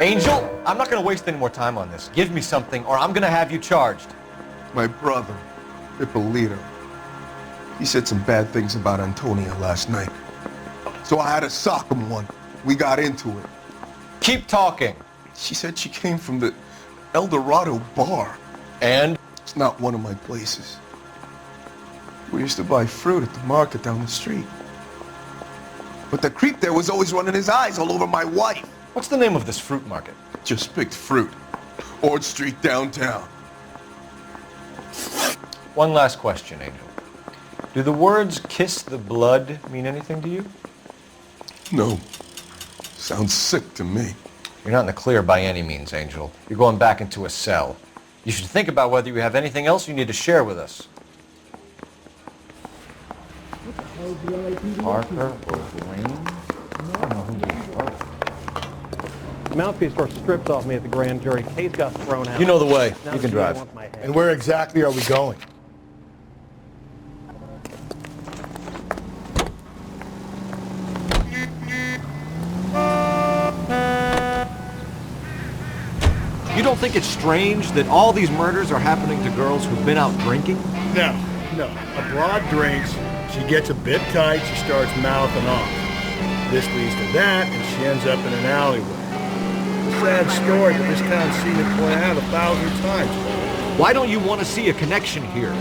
Angel, I'm not going to waste any more time on this. Give me something or I'm going to have you charged. My brother, Ippolito, he said some bad things about Antonia last night. So I had to sock him one. We got into it. Keep talking. She said she came from the El Dorado bar. And? It's not one of my places. We used to buy fruit at the market down the street. But the creep there was always running his eyes all over my wife. What's the name of this fruit market? Just picked fruit. Ord Street downtown. One last question, Angel. Do the words kiss the blood mean anything to you? No. Sounds sick to me. You're not in the clear by any means, Angel. You're going back into a cell. You should think about whether you have anything else you need to share with us. Parker or Green? I don't know who these are. The mouthpiece store stripped off me at the grand jury. Case got thrown out. You know the way. Now You can the DA drive. wants my head. And where exactly are we going? You don't think it's strange that all these murders are happening to girls who've been out drinking? No. A broad drinks, she gets a bit tight, she starts mouthing off. This leads to that, and she ends up in an alleyway. It's a sad story, but this town's seen it play out 1,000 times. Why don't you want to see a connection here?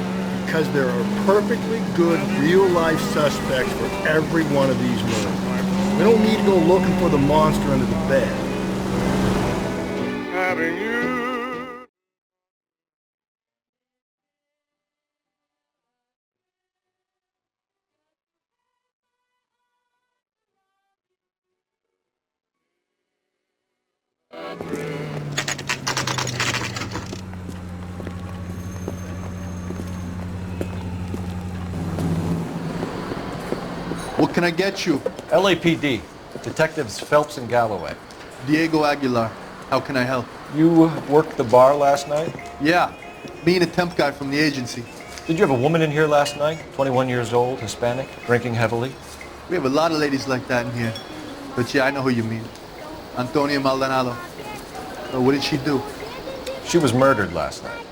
Because there are perfectly good real-life suspects for every one of these murders. We don't need to go looking for the monster under the bed. Having you. What can I get you? LAPD. Detectives Phelps and Galloway. Diego Aguilar. How can I help? You worked the bar last night? Yeah. Me and a temp guy from the agency. Did you have a woman in here last night? 21 years old, Hispanic, drinking heavily? We have a lot of ladies like that in here. But yeah, I know who you mean. Antonia Maldonado. What did she do? She was murdered last night.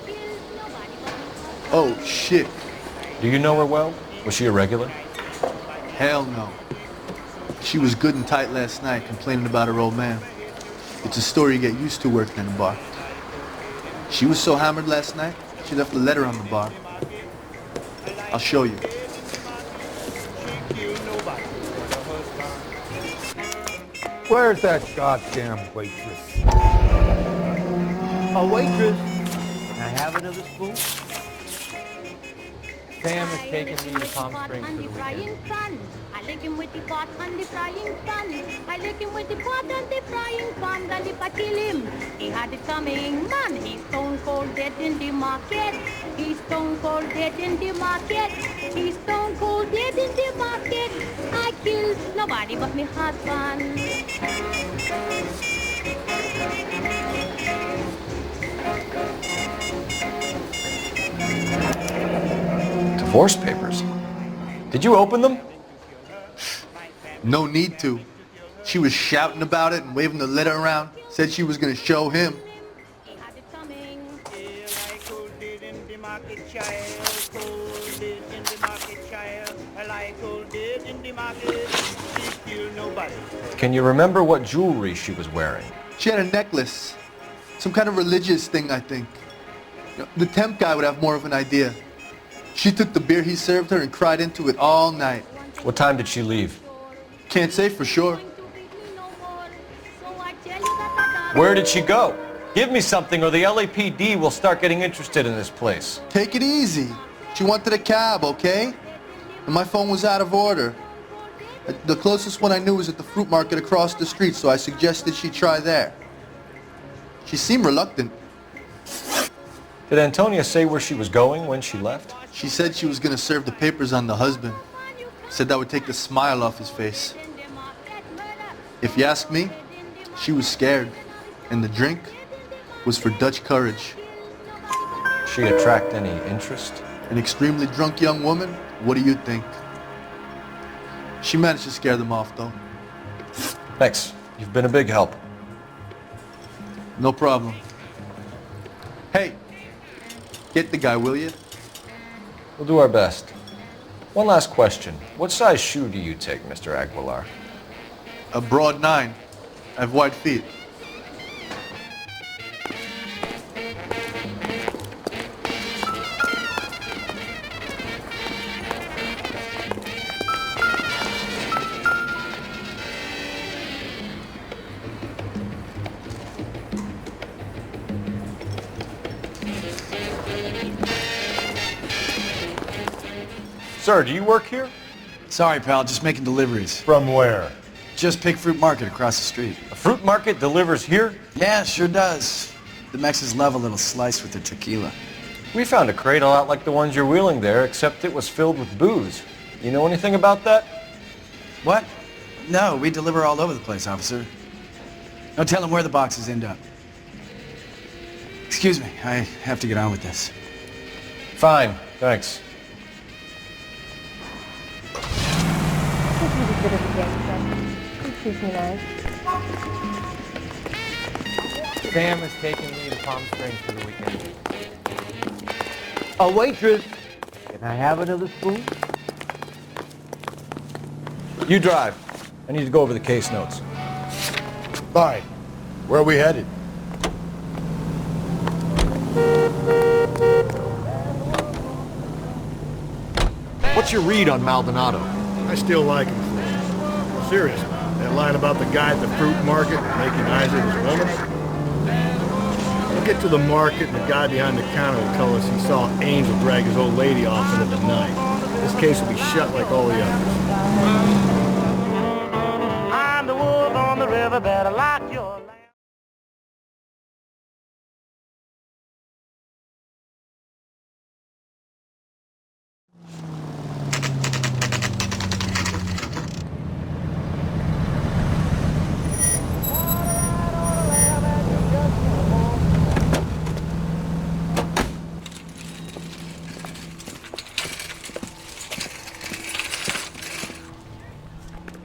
Oh, shit. Do you know her well? Was she a regular? Hell no. She was good and tight last night, complaining about her old man. It's a story you get used to working in a bar. She was so hammered last night, she left a letter on the bar. I'll show you. Where's that goddamn waitress? A waitress. Can I have another spoon? Sam is taking me to Palm Springs for the weekend. I lick him with the pot and the frying pan. I lick him with the pot and the frying pan. And if I kill him, he had it coming. Man, he's stone cold dead in the market. He's stone cold dead in the market. He's stone cold dead in the market. I killed nobody but me husband. Divorce papers. Did you open them? No need to. She was shouting about it and waving the letter around. Said she was going to show him. child. Cold lives in the market, child. Like cold lives in the market. She kill nobody. Can you remember what jewelry she was wearing? She had a necklace. Some kind of religious thing, I think. You know, the temp guy would have more of an idea. She took the beer he served her and cried into it all night. What time did she leave? Can't say for sure. Where did she go? Give me something or the LAPD will start getting interested in this place. Take it easy. She wanted a cab, okay? And my phone was out of order. The closest one I knew was at the fruit market across the street, so I suggested she try there. She seemed reluctant. Did Antonia say where she was going when she left? She said she was going to serve the papers on the husband. Said that would take the smile off his face. If you ask me, she was scared. And the drink was for Dutch courage. She attract any interest? An extremely drunk young woman? What do you think? She managed to scare them off, though. Thanks. You've been a big help. No problem. Hey, get the guy, will you? We'll do our best. One last question. What size shoe do you take, Mr. Aguilar? A broad 9. I have wide feet. Sir, do you work here? Sorry, pal, just making deliveries. From where? Just Pig Fruit Market across the street. A fruit market delivers here? Yeah, sure does. The Mexes love a little slice with their tequila. We found a crate a lot like the ones you're wheeling there, except it was filled with booze. You know anything about that? What? No, we deliver all over the place, officer. Don't tell them where the boxes end up. Excuse me, I have to get on with this. Fine, thanks. Excuse me, nice. Sam is taking me to Palm Springs for the weekend. A waitress. Can I have another spoon? You drive. I need to go over the case notes. Fine. Where are we headed? What's your read on Maldonado? I still like him. Seriously, that line about the guy at the fruit market making eyes at his woman? We'll get to the market and the guy behind the counter will tell us he saw Angel drag his old lady off into the night. This case will be shut like all the others. I'm the wolf on the river, better lock your lamp.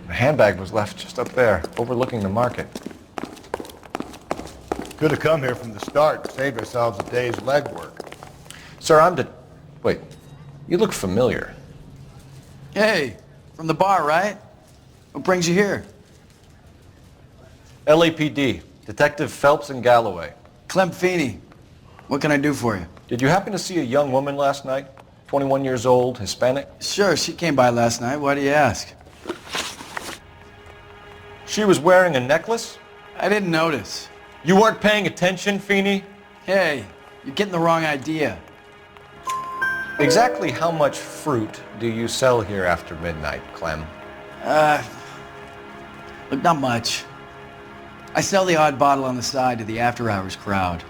The handbag was left just up there, overlooking the market. Could have come here from the start and saved ourselves a day's legwork. Sir, Wait, you look familiar. Hey, from the bar, right? What brings you here? LAPD, Detective Phelps and Galloway. Clem Feeney. What can I do for you? Did you happen to see a young woman last night? 21 years old, Hispanic? Sure, she came by last night. Why do you ask? She was wearing a necklace? I didn't notice. You weren't paying attention, Feeney? Hey, you're getting the wrong idea. Exactly how much fruit do you sell here after midnight, Clem? Look, not much. I sell the odd bottle on the side to the after-hours crowd.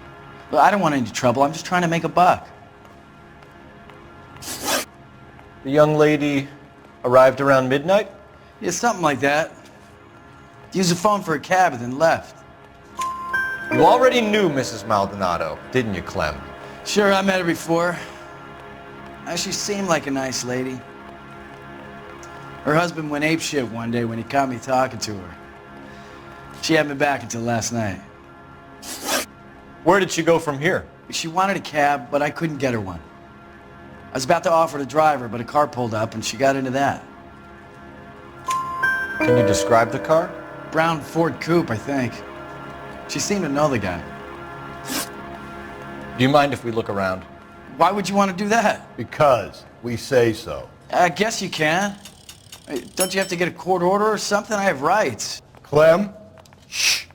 But I don't want any trouble. I'm just trying to make a buck. The young lady arrived around midnight? Yeah, something like that. Used the phone for a cab and then left. You already knew Mrs. Maldonado, didn't you, Clem? Sure, I met her before. She seemed like a nice lady. Her husband went apeshit one day when he caught me talking to her. She had me back until last night. Where did she go from here? She wanted a cab, but I couldn't get her one. I was about to offer to drive her, but a car pulled up and she got into that. Can you describe the car? Brown Ford Coupe, I think. She seemed to know the guy. Do you mind if we look around? Why would you want to do that? Because we say so. I guess you can. Hey, don't you have to get a court order or something? I have rights. Clem? Shh.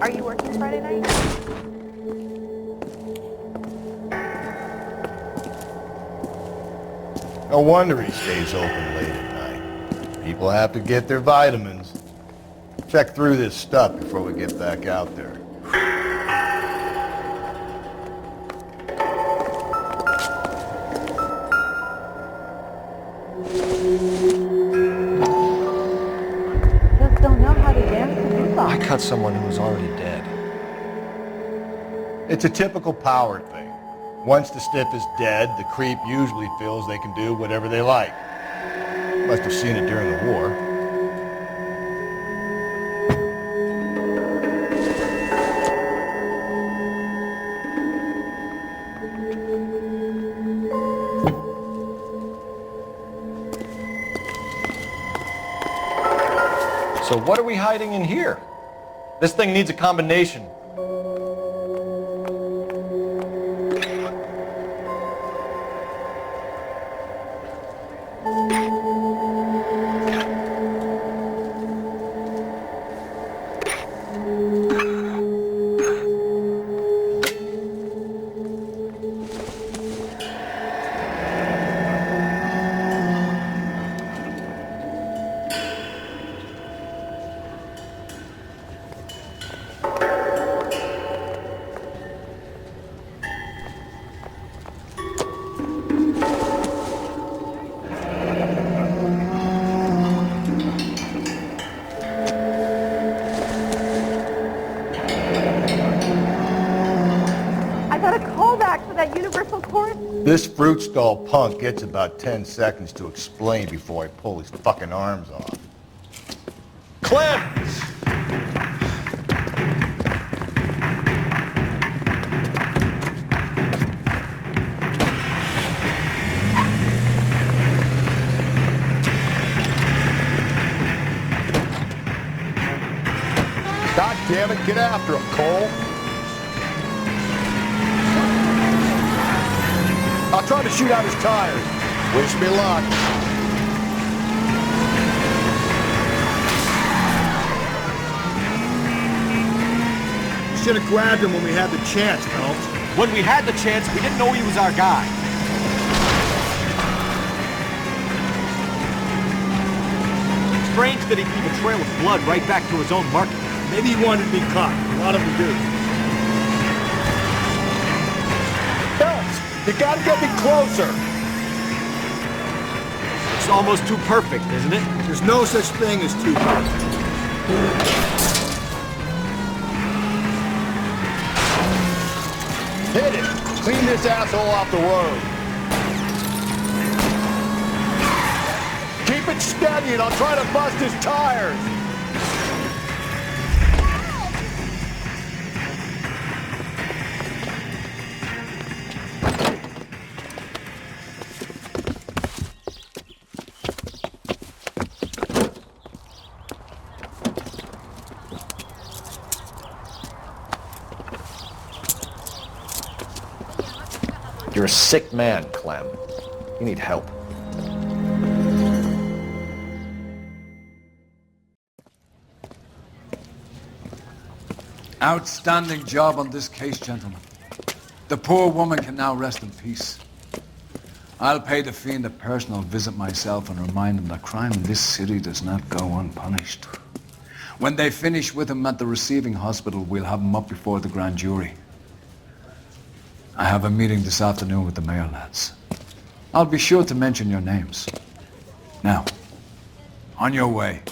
Are you working Friday night? No wonder he stays open late at night. People have to get their vitamins. Check through this stuff before we get back out there. Just don't know how to dance to move I on. cut someone who was already dead. It's a typical power thing. Once the stiff is dead, the creep usually feels they can do whatever they like. Must have seen it during the war. So what are we hiding in here? This thing needs a combination. This fruit stall punk gets about 10 seconds to explain before I pull his fucking arms off. Clem! God damn it, get after him, Cole. I'll try to shoot out his tires. Wish me luck. You should have grabbed him when we had the chance, Phelps. When we had the chance, we didn't know he was our guy. Strange that he'd leave a trail of blood right back to his own market. Maybe he wanted to be caught. A lot of them do. Phelps, you gotta get me closer. It's almost too perfect, isn't it? There's no such thing as too perfect. Hit it! Clean this asshole off the road. Keep it steady and I'll try to bust his tires. You're a sick man, Clem. You need help. Outstanding job on this case, gentlemen. The poor woman can now rest in peace. I'll pay the fiend a personal visit myself and remind him that crime in this city does not go unpunished. When they finish with him at the receiving hospital, we'll have him up before the grand jury. I have a meeting this afternoon with the mayor lads. I'll be sure to mention your names. Now, on your way.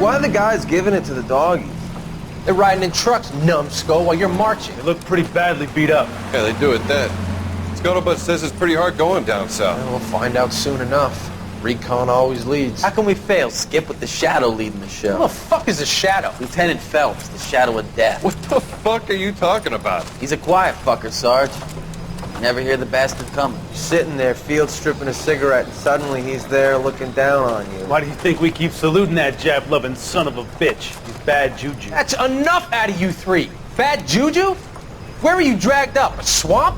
Why are the guys giving it to the doggies? They're riding in trucks, numbskull, while you're marching. They look pretty badly beat up. Yeah, they do at that. Scuttlebutt says it's pretty hard going down south. Well, we'll find out soon enough. Recon always leads. How can we fail, Skip, with the Shadow leading the show? Who the fuck is the Shadow? Lieutenant Phelps, the Shadow of Death. What the fuck are you talking about? He's a quiet fucker, Sarge. You never hear the bastard coming. You're sitting there, field stripping a cigarette, and suddenly he's there looking down on you. Why do you think we keep saluting that Jap-loving son of a bitch? He's bad juju. That's enough out of you three. Bad juju? Where were you dragged up? A swamp?